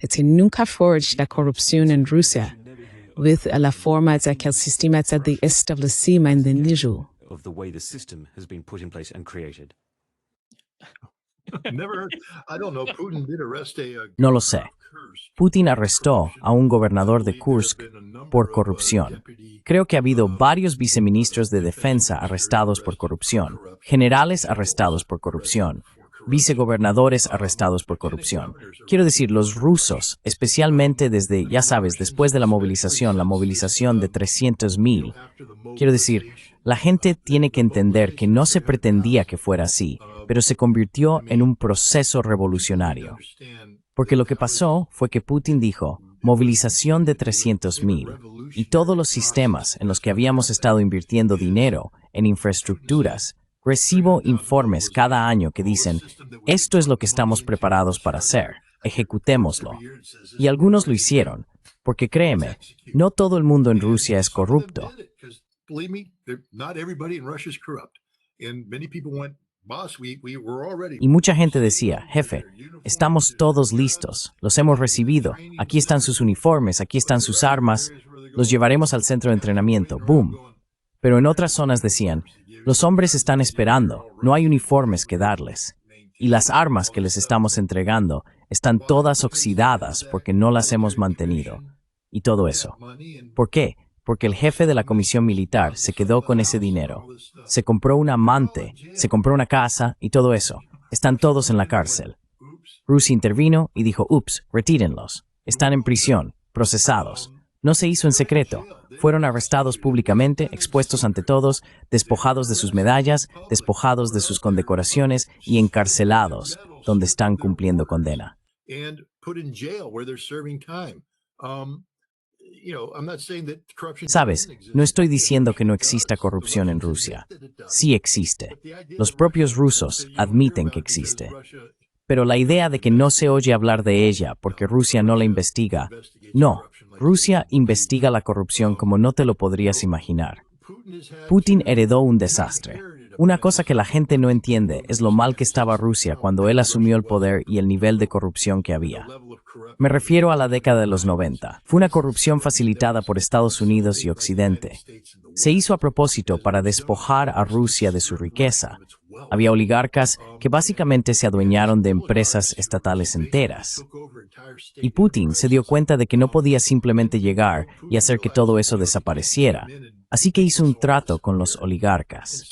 es que nunca forge la corrupción en Rusia, with la forma de que el sistema está establecido en el nivel. No lo sé. Putin arrestó a un gobernador de Kursk por corrupción. Creo que ha habido varios viceministros de defensa arrestados por corrupción, generales arrestados por corrupción, vicegobernadores arrestados por corrupción. Quiero decir, los rusos, especialmente desde, ya sabes, después de la movilización de 300.000. Quiero decir, la gente tiene que entender que no se pretendía que fuera así, pero se convirtió en un proceso revolucionario. Porque lo que pasó fue que Putin dijo, movilización de 300,000, y todos los sistemas en los que habíamos estado invirtiendo dinero en infraestructuras, recibo informes cada año que dicen, esto es lo que estamos preparados para hacer, ejecutémoslo. Y algunos lo hicieron, porque créeme, no todo el mundo en Rusia es corrupto. Y mucha gente decía, jefe, estamos todos listos, los hemos recibido, aquí están sus uniformes, aquí están sus armas, los llevaremos al centro de entrenamiento, boom. Pero en otras zonas decían, los hombres están esperando, no hay uniformes que darles. Y las armas que les estamos entregando están todas oxidadas porque no las hemos mantenido. Y todo eso. ¿Por qué? Porque el jefe de la comisión militar se quedó con ese dinero. Se compró un amante, se compró una casa y todo eso. Están todos en la cárcel. Rusia intervino y dijo, ups, retírenlos. Están en prisión, procesados. No se hizo en secreto. Fueron arrestados públicamente, expuestos ante todos, despojados de sus medallas, despojados de sus condecoraciones y encarcelados, donde están cumpliendo condena. Sabes, no estoy diciendo que no exista corrupción en Rusia. Sí existe. Los propios rusos admiten que existe. Pero la idea de que no se oye hablar de ella porque Rusia no la investiga, no, Rusia investiga la corrupción como no te lo podrías imaginar. Putin heredó un desastre. Una cosa que la gente no entiende es lo mal que estaba Rusia cuando él asumió el poder y el nivel de corrupción que había. Me refiero a la década de los 90. Fue una corrupción facilitada por Estados Unidos y Occidente. Se hizo a propósito para despojar a Rusia de su riqueza. Había oligarcas que básicamente se adueñaron de empresas estatales enteras. Y Putin se dio cuenta de que no podía simplemente llegar y hacer que todo eso desapareciera. Así que hizo un trato con los oligarcas.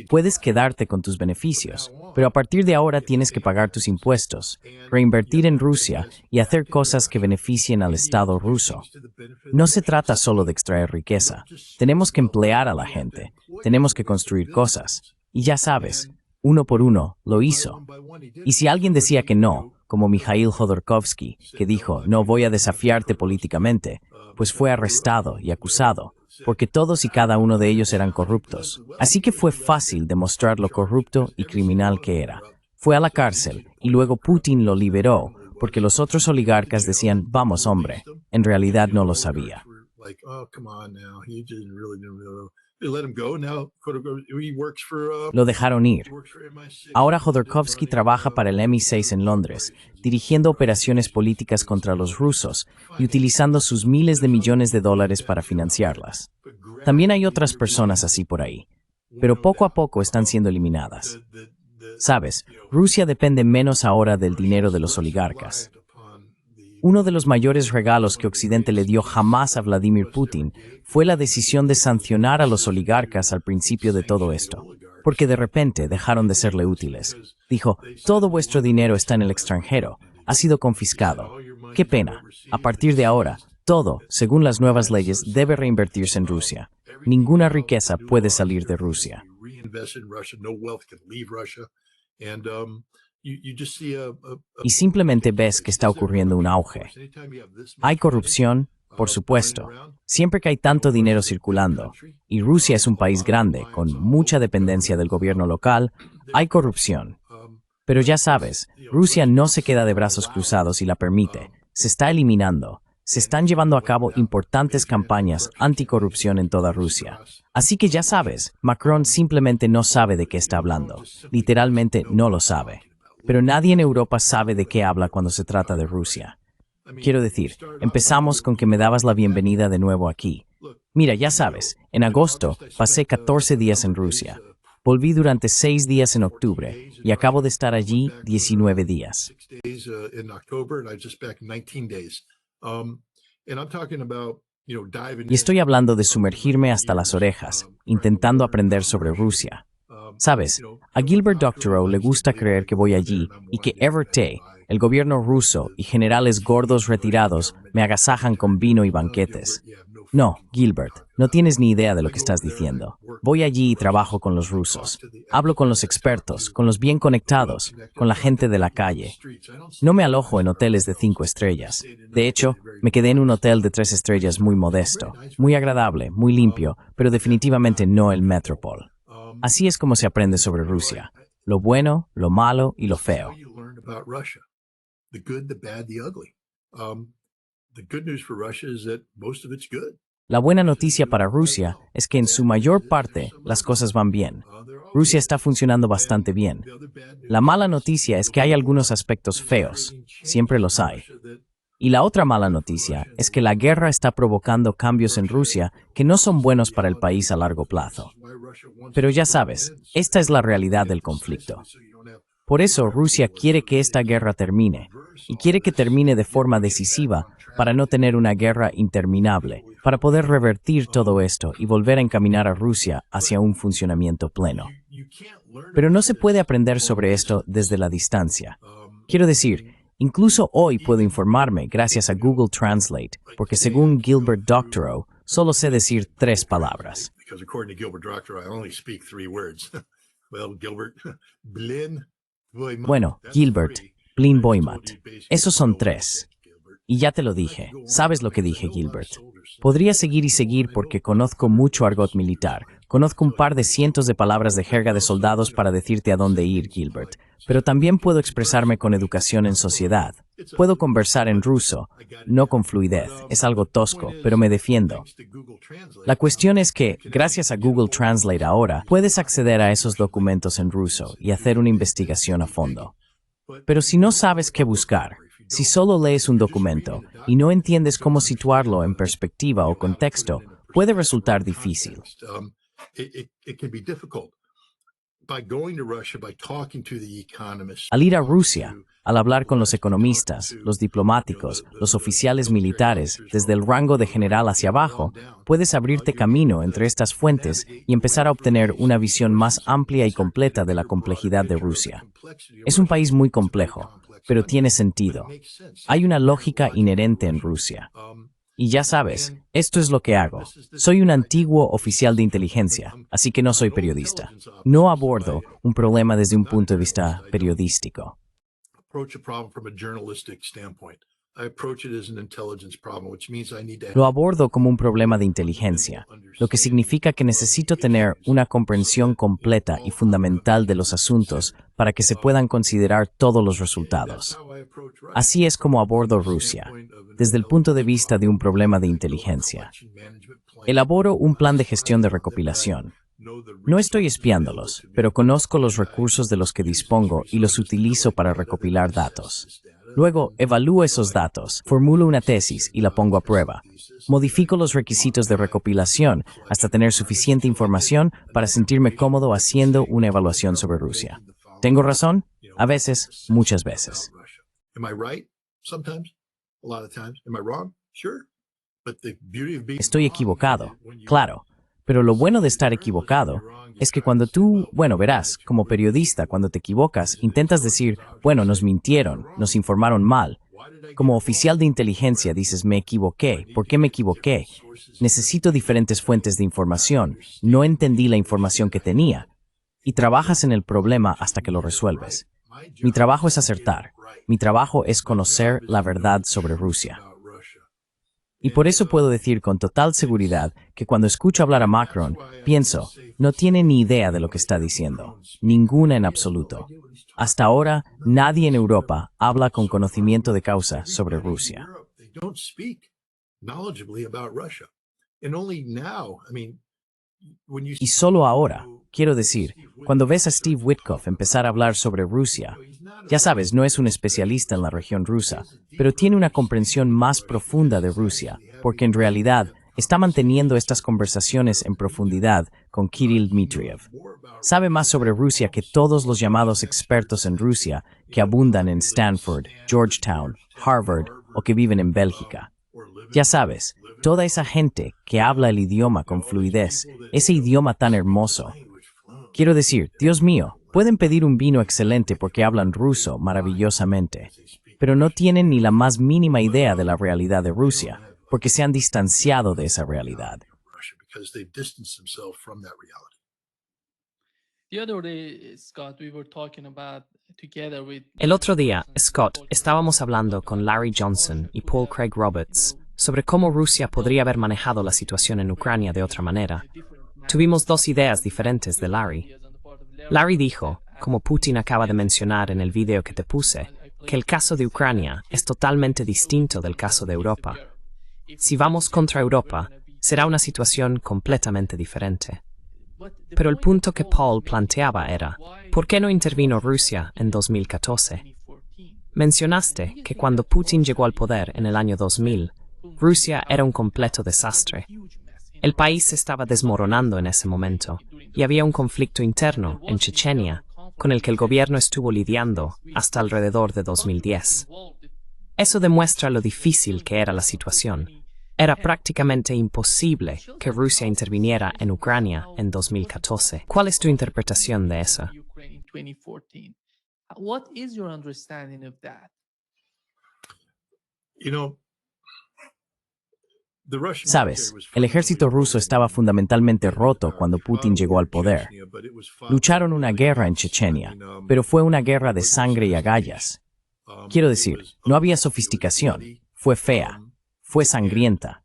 Puedes quedarte con tus beneficios, pero a partir de ahora tienes que pagar tus impuestos, reinvertir en Rusia y hacer cosas que beneficien al Estado ruso. No se trata solo de extraer riqueza. Tenemos que emplear a la gente. Tenemos que construir cosas. Y ya sabes, uno por uno lo hizo. Y si alguien decía que no, como Mikhail Khodorkovsky, que dijo, no voy a desafiarte políticamente, pues fue arrestado y acusado, porque todos y cada uno de ellos eran corruptos. Así que fue fácil demostrar lo corrupto y criminal que era. Fue a la cárcel y luego Putin lo liberó, porque los otros oligarcas decían, vamos hombre, en realidad no lo sabía. Lo dejaron ir. Ahora Khodorkovsky trabaja para el MI6 en Londres, dirigiendo operaciones políticas contra los rusos y utilizando sus miles de millones de dólares para financiarlas. También hay otras personas así por ahí, pero poco a poco están siendo eliminadas. Sabes, Rusia depende menos ahora del dinero de los oligarcas. Uno de los mayores regalos que Occidente le dio jamás a Vladimir Putin fue la decisión de sancionar a los oligarcas al principio de todo esto, porque de repente dejaron de serle útiles. Dijo, todo vuestro dinero está en el extranjero, ha sido confiscado. Qué pena. A partir de ahora, todo, según las nuevas leyes, debe reinvertirse en Rusia. Ninguna riqueza puede salir de Rusia. Y simplemente ves que está ocurriendo un auge. Hay corrupción, por supuesto, siempre que hay tanto dinero circulando, y Rusia es un país grande, con mucha dependencia del gobierno local, hay corrupción. Pero ya sabes, Rusia no se queda de brazos cruzados y la permite, se está eliminando. Se están llevando a cabo importantes campañas anticorrupción en toda Rusia. Así que ya sabes, Macron simplemente no sabe de qué está hablando. Literalmente no lo sabe. Pero nadie en Europa sabe de qué habla cuando se trata de Rusia. Quiero decir, empezamos con que me dabas la bienvenida de nuevo aquí. Mira, ya sabes, en agosto pasé 14 días en Rusia. Volví durante 6 días en octubre y acabo de estar allí 19 días. Y estoy hablando de sumergirme hasta las orejas, intentando aprender sobre Rusia. Sabes, a Gilbert Doctorow le gusta creer que voy allí y que Everett, el gobierno ruso y generales gordos retirados me agasajan con vino y banquetes. No, Gilbert, no tienes ni idea de lo que estás diciendo. Voy allí y trabajo con los rusos. Hablo con los expertos, con los bien conectados, con la gente de la calle. No me alojo en hoteles de 5 estrellas. De hecho, me quedé en un hotel de 3 estrellas muy modesto, muy agradable, muy limpio, pero definitivamente no el Metropol. Así es como se aprende sobre Rusia. Lo bueno, lo malo y lo feo. La buena noticia para Rusia es que en su mayor parte las cosas van bien. Rusia está funcionando bastante bien. La mala noticia es que hay algunos aspectos feos, siempre los hay. Y la otra mala noticia es que la guerra está provocando cambios en Rusia que no son buenos para el país a largo plazo. Pero ya sabes, esta es la realidad del conflicto. Por eso Rusia quiere que esta guerra termine, y quiere que termine de forma decisiva para no tener una guerra interminable, para poder revertir todo esto y volver a encaminar a Rusia hacia un funcionamiento pleno. Pero no se puede aprender sobre esto desde la distancia. Quiero decir, incluso hoy puedo informarme gracias a Google Translate, porque según Gilbert Doctorow, solo sé decir 3 palabras. Bueno, Gilbert, Blin Boymat. Esos son 3. Y ya te lo dije. ¿Sabes lo que dije, Gilbert? Podría seguir y seguir porque conozco mucho argot militar. Conozco un par de cientos de palabras de jerga de soldados para decirte a dónde ir, Gilbert. Pero también puedo expresarme con educación en sociedad. Puedo conversar en ruso, no con fluidez. Es algo tosco, pero me defiendo. La cuestión es que, gracias a Google Translate ahora, puedes acceder a esos documentos en ruso y hacer una investigación a fondo. Pero si no sabes qué buscar, si solo lees un documento y no entiendes cómo situarlo en perspectiva o contexto, puede resultar difícil. Al ir a Rusia, al hablar con los economistas, los diplomáticos, los oficiales militares, desde el rango de general hacia abajo, puedes abrirte camino entre estas fuentes y empezar a obtener una visión más amplia y completa de la complejidad de Rusia. Es un país muy complejo, pero tiene sentido. Hay una lógica inherente en Rusia. Y ya sabes, esto es lo que hago. Soy un antiguo oficial de inteligencia, así que no soy periodista. No abordo un problema desde un punto de vista periodístico. Lo abordo como un problema de inteligencia, lo que significa que necesito tener una comprensión completa y fundamental de los asuntos para que se puedan considerar todos los resultados. Así es como abordo Rusia, desde el punto de vista de un problema de inteligencia. Elaboro un plan de gestión de recopilación. No estoy espiándolos, pero conozco los recursos de los que dispongo y los utilizo para recopilar datos. Luego, evalúo esos datos, formulo una tesis y la pongo a prueba. Modifico los requisitos de recopilación hasta tener suficiente información para sentirme cómodo haciendo una evaluación sobre Rusia. ¿Tengo razón? A veces, muchas veces. Estoy equivocado, claro. Pero lo bueno de estar equivocado es que cuando tú, verás, como periodista, cuando te equivocas, intentas decir, nos mintieron, nos informaron mal. Como oficial de inteligencia dices, me equivoqué, ¿por qué me equivoqué? Necesito diferentes fuentes de información, no entendí la información que tenía. Y trabajas en el problema hasta que lo resuelves. Mi trabajo es acertar, mi trabajo es conocer la verdad sobre Rusia. Y por eso puedo decir con total seguridad que cuando escucho hablar a Macron, pienso, no tiene ni idea de lo que está diciendo, ninguna en absoluto. Hasta ahora, nadie en Europa habla con conocimiento de causa sobre Rusia. Y solo ahora, quiero decir, cuando ves a Steve Witkoff empezar a hablar sobre Rusia, ya sabes, no es un especialista en la región rusa, pero tiene una comprensión más profunda de Rusia, porque en realidad está manteniendo estas conversaciones en profundidad con Kirill Dmitriev. Sabe más sobre Rusia que todos los llamados expertos en Rusia que abundan en Stanford, Georgetown, Harvard o que viven en Bélgica. Ya sabes, toda esa gente que habla el idioma con fluidez, ese idioma tan hermoso. Quiero decir, Dios mío, pueden pedir un vino excelente porque hablan ruso maravillosamente, pero no tienen ni la más mínima idea de la realidad de Rusia, porque se han distanciado de esa realidad. Russia because they've distanced themselves from that reality. The other day, Scott, we were talking about together with El otro día, Scott, estábamos hablando con Larry Johnson y Paul Craig Roberts sobre cómo Rusia podría haber manejado la situación en Ucrania de otra manera. Tuvimos dos ideas diferentes de Larry. Larry dijo, como Putin acaba de mencionar en el video que te puse, que el caso de Ucrania es totalmente distinto del caso de Europa. Si vamos contra Europa, será una situación completamente diferente. Pero el punto que Paul planteaba era, ¿por qué no intervino Rusia en 2014? Mencionaste que cuando Putin llegó al poder en el año 2000, Rusia era un completo desastre. El país se estaba desmoronando en ese momento y había un conflicto interno en Chechenia con el que el gobierno estuvo lidiando hasta alrededor de 2010. Eso demuestra lo difícil que era la situación. Era prácticamente imposible que Rusia interviniera en Ucrania en 2014. ¿Cuál es tu interpretación de eso? What is your understanding of that? You know, the Russian Sabes, military was el ejército ruso estaba fundamentalmente roto cuando Putin llegó al poder. Lucharon una guerra en Chechenia, pero fue una guerra de sangre y agallas. Quiero decir, no había sofisticación, fue fea, fue sangrienta.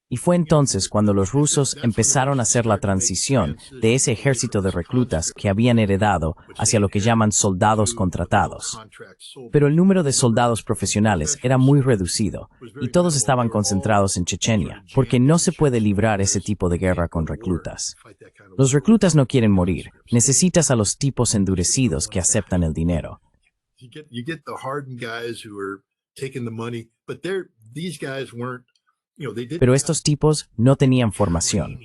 Y fue entonces cuando los rusos empezaron a hacer la transición de ese ejército de reclutas que habían heredado hacia lo que llaman soldados contratados. Pero el número de soldados profesionales era muy reducido y todos estaban concentrados en Chechenia, porque no se puede librar ese tipo de guerra con reclutas. Los reclutas no quieren morir, necesitas a los tipos endurecidos que aceptan el dinero. You get the hardened guys who are taking the money, but these guys weren't. Pero estos tipos no tenían formación.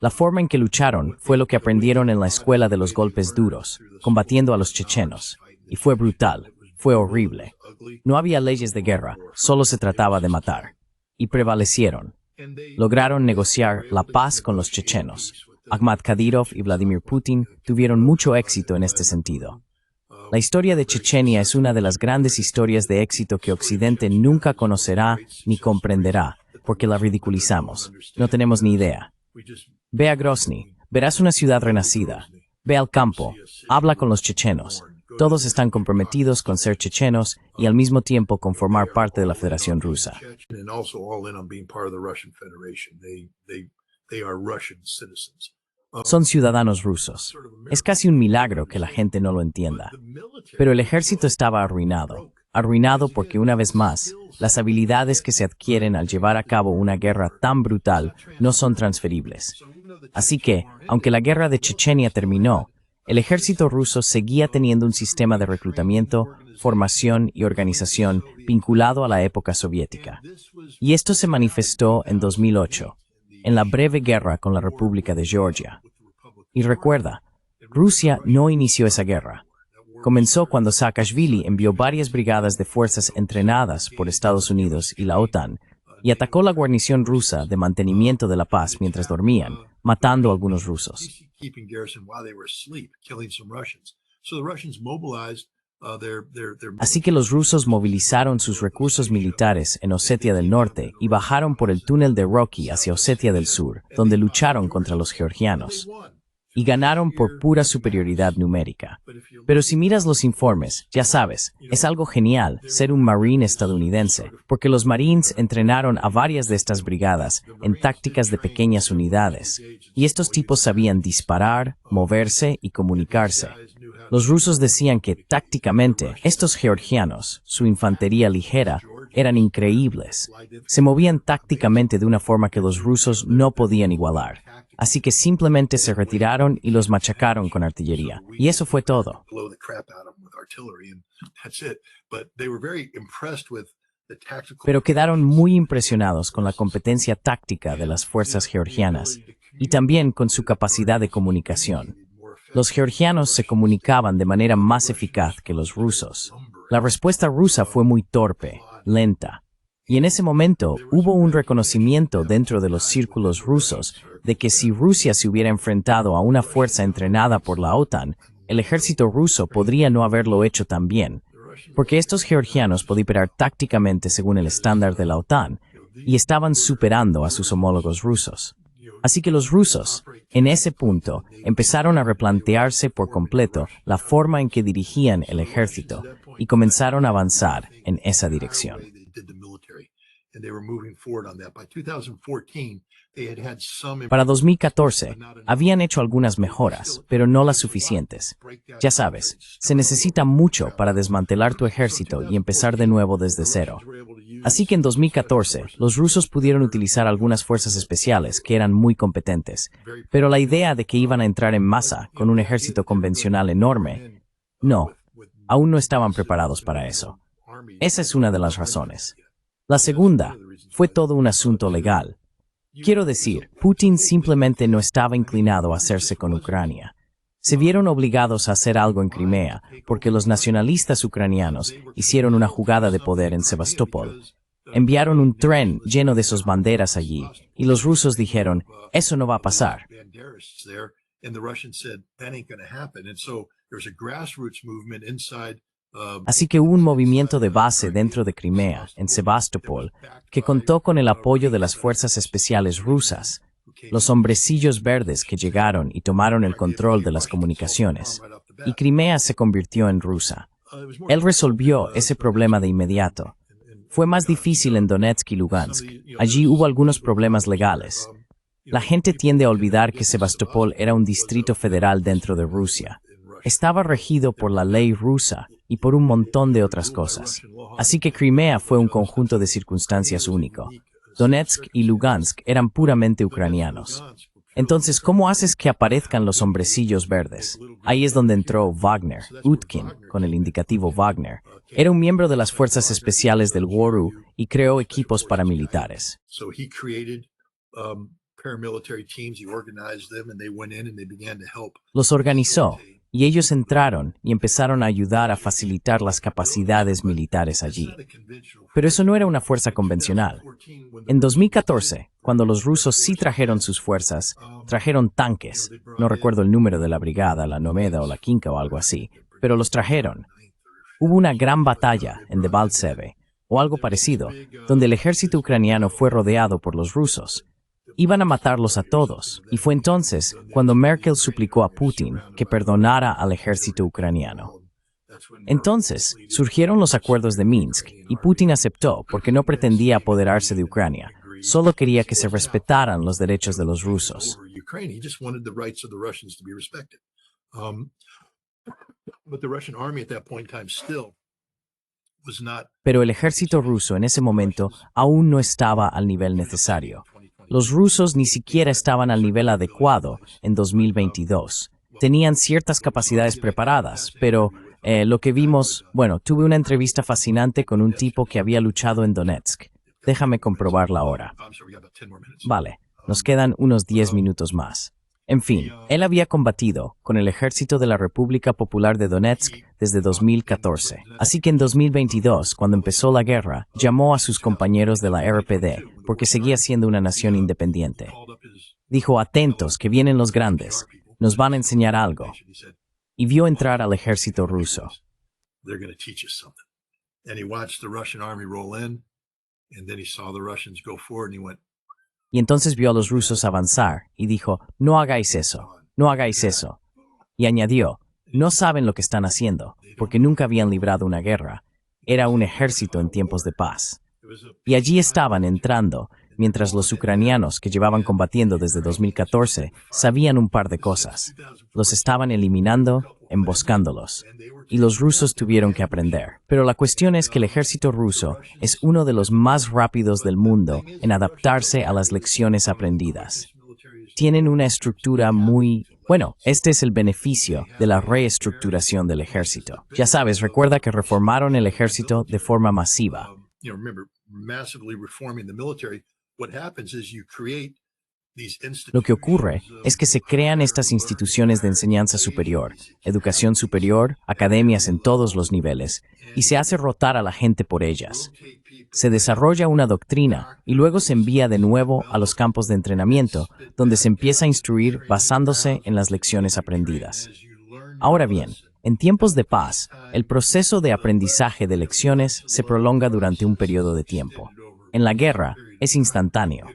La forma en que lucharon fue lo que aprendieron en la escuela de los golpes duros, combatiendo a los chechenos. Y fue brutal, fue horrible. No había leyes de guerra, solo se trataba de matar. Y prevalecieron. Lograron negociar la paz con los chechenos. Ahmad Kadyrov y Vladimir Putin tuvieron mucho éxito en este sentido. La historia de Chechenia es una de las grandes historias de éxito que Occidente nunca conocerá ni comprenderá, porque la ridiculizamos. No tenemos ni idea. Ve a Grozny, verás una ciudad renacida. Ve al campo, habla con los chechenos. Todos están comprometidos con ser chechenos y al mismo tiempo con formar parte de la Federación Rusa. Son ciudadanos rusos. Es casi un milagro que la gente no lo entienda. Pero el ejército estaba arruinado. Arruinado porque, una vez más, las habilidades que se adquieren al llevar a cabo una guerra tan brutal no son transferibles. Así que, aunque la guerra de Chechenia terminó, el ejército ruso seguía teniendo un sistema de reclutamiento, formación y organización vinculado a la época soviética. Y esto se manifestó en 2008, en la breve guerra con la República de Georgia. Y recuerda, Rusia no inició esa guerra. Comenzó cuando Saakashvili envió varias brigadas de fuerzas entrenadas por Estados Unidos y la OTAN y atacó la guarnición rusa de mantenimiento de la paz mientras dormían, matando a algunos rusos. Así que los rusos movilizaron sus recursos militares en Osetia del Norte y bajaron por el túnel de Rocky hacia Osetia del Sur, donde lucharon contra los georgianos. Y ganaron por pura superioridad numérica. Pero si miras los informes, ya sabes, es algo genial ser un marine estadounidense, porque los marines entrenaron a varias de estas brigadas en tácticas de pequeñas unidades, y estos tipos sabían disparar, moverse y comunicarse. Los rusos decían que, tácticamente, estos georgianos, su infantería ligera, eran increíbles. Se movían tácticamente de una forma que los rusos no podían igualar. Así que simplemente se retiraron y los machacaron con artillería. Y eso fue todo. Pero quedaron muy impresionados con la competencia táctica de las fuerzas georgianas y también con su capacidad de comunicación. Los georgianos se comunicaban de manera más eficaz que los rusos. La respuesta rusa fue muy torpe, lenta. Y en ese momento hubo un reconocimiento dentro de los círculos rusos de que si Rusia se hubiera enfrentado a una fuerza entrenada por la OTAN, el ejército ruso podría no haberlo hecho tan bien, porque estos georgianos podían operar tácticamente según el estándar de la OTAN, y estaban superando a sus homólogos rusos. Así que los rusos, en ese punto, empezaron a replantearse por completo la forma en que dirigían el ejército y comenzaron a avanzar en esa dirección. Para 2014, habían hecho algunas mejoras, pero no las suficientes. Ya sabes, se necesita mucho para desmantelar tu ejército y empezar de nuevo desde cero. Así que en 2014, los rusos pudieron utilizar algunas fuerzas especiales que eran muy competentes, pero la idea de que iban a entrar en masa con un ejército convencional enorme, no, aún no estaban preparados para eso. Esa es una de las razones. La segunda, fue todo un asunto legal. Quiero decir, Putin simplemente no estaba inclinado a hacerse con Ucrania. Se vieron obligados a hacer algo en Crimea porque los nacionalistas ucranianos hicieron una jugada de poder en Sebastopol. Enviaron un tren lleno de sus banderas allí y los rusos dijeron, eso no va a pasar. Así que hubo un movimiento de base dentro de Crimea, en Sebastopol, que contó con el apoyo de las fuerzas especiales rusas, los hombrecillos verdes que llegaron y tomaron el control de las comunicaciones, y Crimea se convirtió en rusa. Él resolvió ese problema de inmediato. Fue más difícil en Donetsk y Lugansk. Allí hubo algunos problemas legales. La gente tiende a olvidar que Sebastopol era un distrito federal dentro de Rusia. Estaba regido por la ley rusa y por un montón de otras cosas. Así que Crimea fue un conjunto de circunstancias único. Donetsk y Lugansk eran puramente ucranianos. Entonces, ¿cómo haces que aparezcan los hombrecillos verdes? Ahí es donde entró Wagner, Utkin, con el indicativo Wagner. Era un miembro de las fuerzas especiales del GRU y creó equipos paramilitares. Los organizó, y ellos entraron y empezaron a ayudar a facilitar las capacidades militares allí. Pero eso no era una fuerza convencional. En 2014, cuando los rusos sí trajeron sus fuerzas, trajeron tanques, no recuerdo el número de la brigada, la Nomeda o la Quinca o algo así, pero los trajeron. Hubo una gran batalla en Debaltseve, o algo parecido, donde el ejército ucraniano fue rodeado por los rusos. Iban a matarlos a todos, y fue entonces cuando Merkel suplicó a Putin que perdonara al ejército ucraniano. Entonces, surgieron los acuerdos de Minsk, y Putin aceptó porque no pretendía apoderarse de Ucrania, solo quería que se respetaran los derechos de los rusos. Pero el ejército ruso en ese momento aún no estaba al nivel necesario. Los rusos ni siquiera estaban al nivel adecuado en 2022. Tenían ciertas capacidades preparadas, pero lo que vimos, tuve una entrevista fascinante con un tipo que había luchado en Donetsk. Déjame comprobarla ahora. Vale, nos quedan unos 10 minutos más. En fin, él había combatido con el ejército de la República Popular de Donetsk desde 2014. Así que en 2022, cuando empezó la guerra, llamó a sus compañeros de la RPD porque seguía siendo una nación independiente. Dijo, atentos, que vienen los grandes, nos van a enseñar algo. Y vio entrar al ejército ruso. Y entonces vio a los rusos avanzar y dijo, no hagáis eso, no hagáis eso. Y añadió, no saben lo que están haciendo, porque nunca habían librado una guerra. Era un ejército en tiempos de paz. Y allí estaban entrando, mientras los ucranianos que llevaban combatiendo desde 2014 sabían un par de cosas. Los estaban eliminando, emboscándolos. Y los rusos tuvieron que aprender. Pero la cuestión es que el ejército ruso es uno de los más rápidos del mundo en adaptarse a las lecciones aprendidas. Tienen una estructura muy... este es el beneficio de la reestructuración del ejército. Ya sabes, recuerda que reformaron el ejército de forma masiva. Lo que ocurre es que se crean estas instituciones de enseñanza superior, educación superior, academias en todos los niveles, y se hace rotar a la gente por ellas. Se desarrolla una doctrina y luego se envía de nuevo a los campos de entrenamiento, donde se empieza a instruir basándose en las lecciones aprendidas. Ahora bien, en tiempos de paz, el proceso de aprendizaje de lecciones se prolonga durante un periodo de tiempo. En la guerra, Es instantáneo.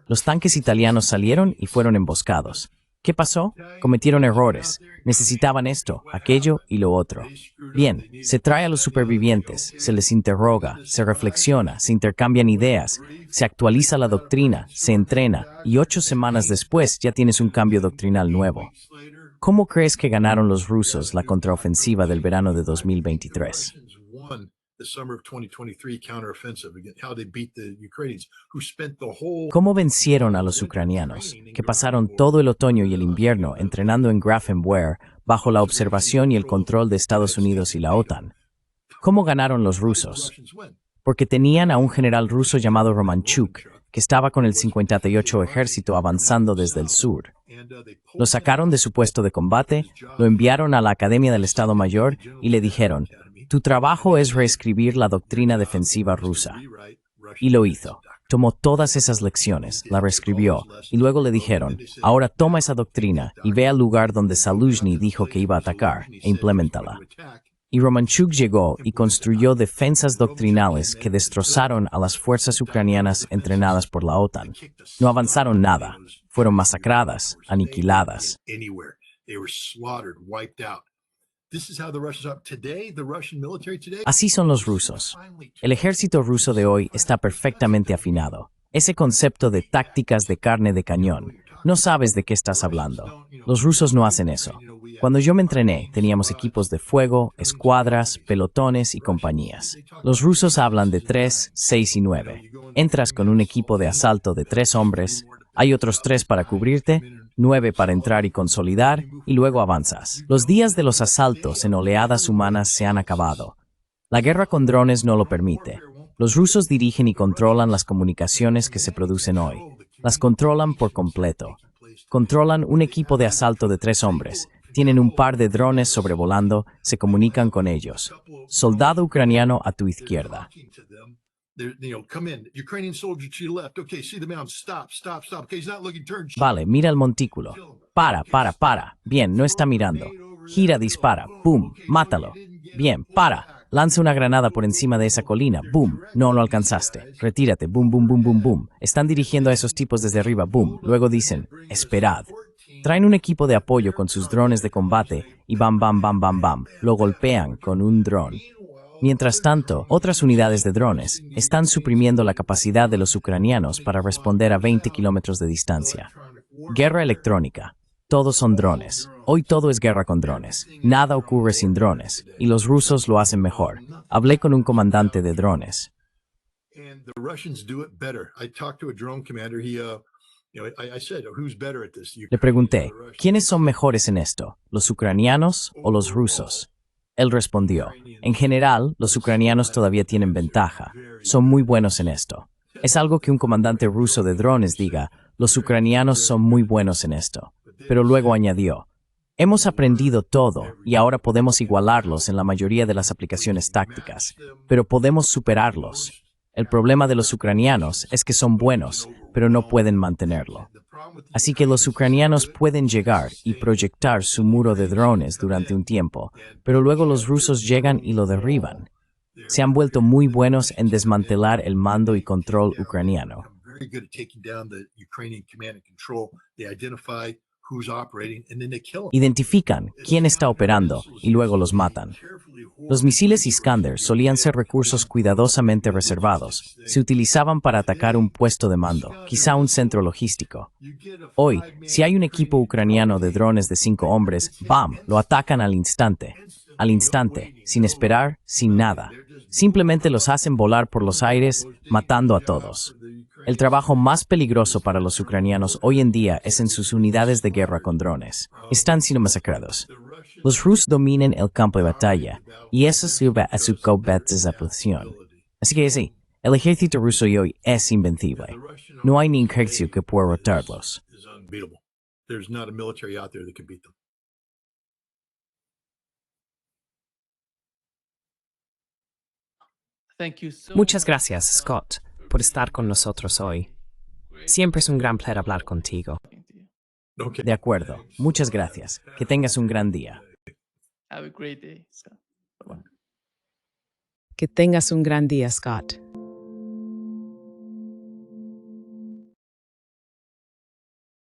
Los tanques italianos salieron y fueron emboscados. ¿Qué pasó? Cometieron errores. Necesitaban esto, aquello y lo otro. Bien, se trae a los supervivientes, se les interroga, se reflexiona, se intercambian ideas, se actualiza la doctrina, se entrena y 8 semanas después ya tienes un cambio doctrinal nuevo. ¿Cómo crees que ganaron los rusos la contraofensiva del verano de 2023? ¿Cómo vencieron a los ucranianos, que pasaron todo el otoño y el invierno entrenando en Grafenwöhr bajo la observación y el control de Estados Unidos y la OTAN? ¿Cómo ganaron los rusos? Porque tenían a un general ruso llamado Romanchuk, que estaba con el 58 ejército avanzando desde el sur. Lo sacaron de su puesto de combate, lo enviaron a la Academia del Estado Mayor y le dijeron: tu trabajo es reescribir la doctrina defensiva rusa. Y lo hizo. Tomó todas esas lecciones, la reescribió, y luego le dijeron: ahora toma esa doctrina y ve al lugar donde Zaluzhny dijo que iba a atacar, e implementala. Y Romanchuk llegó y construyó defensas doctrinales que destrozaron a las fuerzas ucranianas entrenadas por la OTAN. No avanzaron nada, fueron masacradas, aniquiladas. Así son los rusos. El ejército ruso de hoy está perfectamente afinado. Ese concepto de tácticas de carne de cañón, no sabes de qué estás hablando. Los rusos no hacen eso. Cuando yo me entrené, teníamos equipos de fuego, escuadras, pelotones y compañías. Los rusos hablan de 3, 6 y 9. Entras con un equipo de asalto de 3 hombres, hay otros 3 para cubrirte, 9 para entrar y consolidar, y luego avanzas. Los días de los asaltos en oleadas humanas se han acabado. La guerra con drones no lo permite. Los rusos dirigen y controlan las comunicaciones que se producen hoy. Las controlan por completo. Controlan un equipo de asalto de 3 hombres. Tienen un par de drones sobrevolando, se comunican con ellos. Soldado ucraniano a tu izquierda. Vale, mira el montículo. Para. Bien, no está mirando. Gira, dispara. Boom, mátalo. Bien, para. Lanza una granada por encima de esa colina. Boom, no lo alcanzaste. Retírate. Boom, boom, boom, boom, boom. Están dirigiendo a esos tipos desde arriba. Boom. Luego dicen: esperad. Traen un equipo de apoyo con sus drones de combate y bam, bam, bam, bam, bam. Lo golpean con un dron. Mientras tanto, otras unidades de drones están suprimiendo la capacidad de los ucranianos para responder a 20 kilómetros de distancia. Guerra electrónica. Todos son drones. Hoy todo es guerra con drones. Nada ocurre sin drones. Y los rusos lo hacen mejor. Hablé con un comandante de drones. Le pregunté: ¿quiénes son mejores en esto? ¿Los ucranianos o los rusos? Él respondió: en general, los ucranianos todavía tienen ventaja. Son muy buenos en esto. Es algo que un comandante ruso de drones diga: los ucranianos son muy buenos en esto. Pero luego añadió: hemos aprendido todo y ahora podemos igualarlos en la mayoría de las aplicaciones tácticas, pero podemos superarlos. El problema de los ucranianos es que son buenos, pero no pueden mantenerlo. Así que los ucranianos pueden llegar y proyectar su muro de drones durante un tiempo, pero luego los rusos llegan y lo derriban. Se han vuelto muy buenos en desmantelar el mando y control ucraniano. Identifican quién está operando y luego los matan. Los misiles Iskander solían ser recursos cuidadosamente reservados. Se utilizaban para atacar un puesto de mando, quizá un centro logístico. Hoy, si hay un equipo ucraniano de drones de 5 hombres, ¡bam!, lo atacan al instante, sin esperar, sin nada. Simplemente los hacen volar por los aires, matando a todos. El trabajo más peligroso para los ucranianos hoy en día es en sus unidades de guerra con drones. Están siendo masacrados. Los rusos dominan el campo de batalla, y eso sirve a su cobertización. Así que sí, el ejército ruso hoy es invencible. No hay ni ejército que pueda derrotarlos. Muchas gracias, Scott, por estar con nosotros hoy. Siempre es un gran placer hablar contigo. De acuerdo. Muchas gracias. Que tengas un gran día. Have a great day, Scott. Bye-bye. Que tengas un gran día, Scott.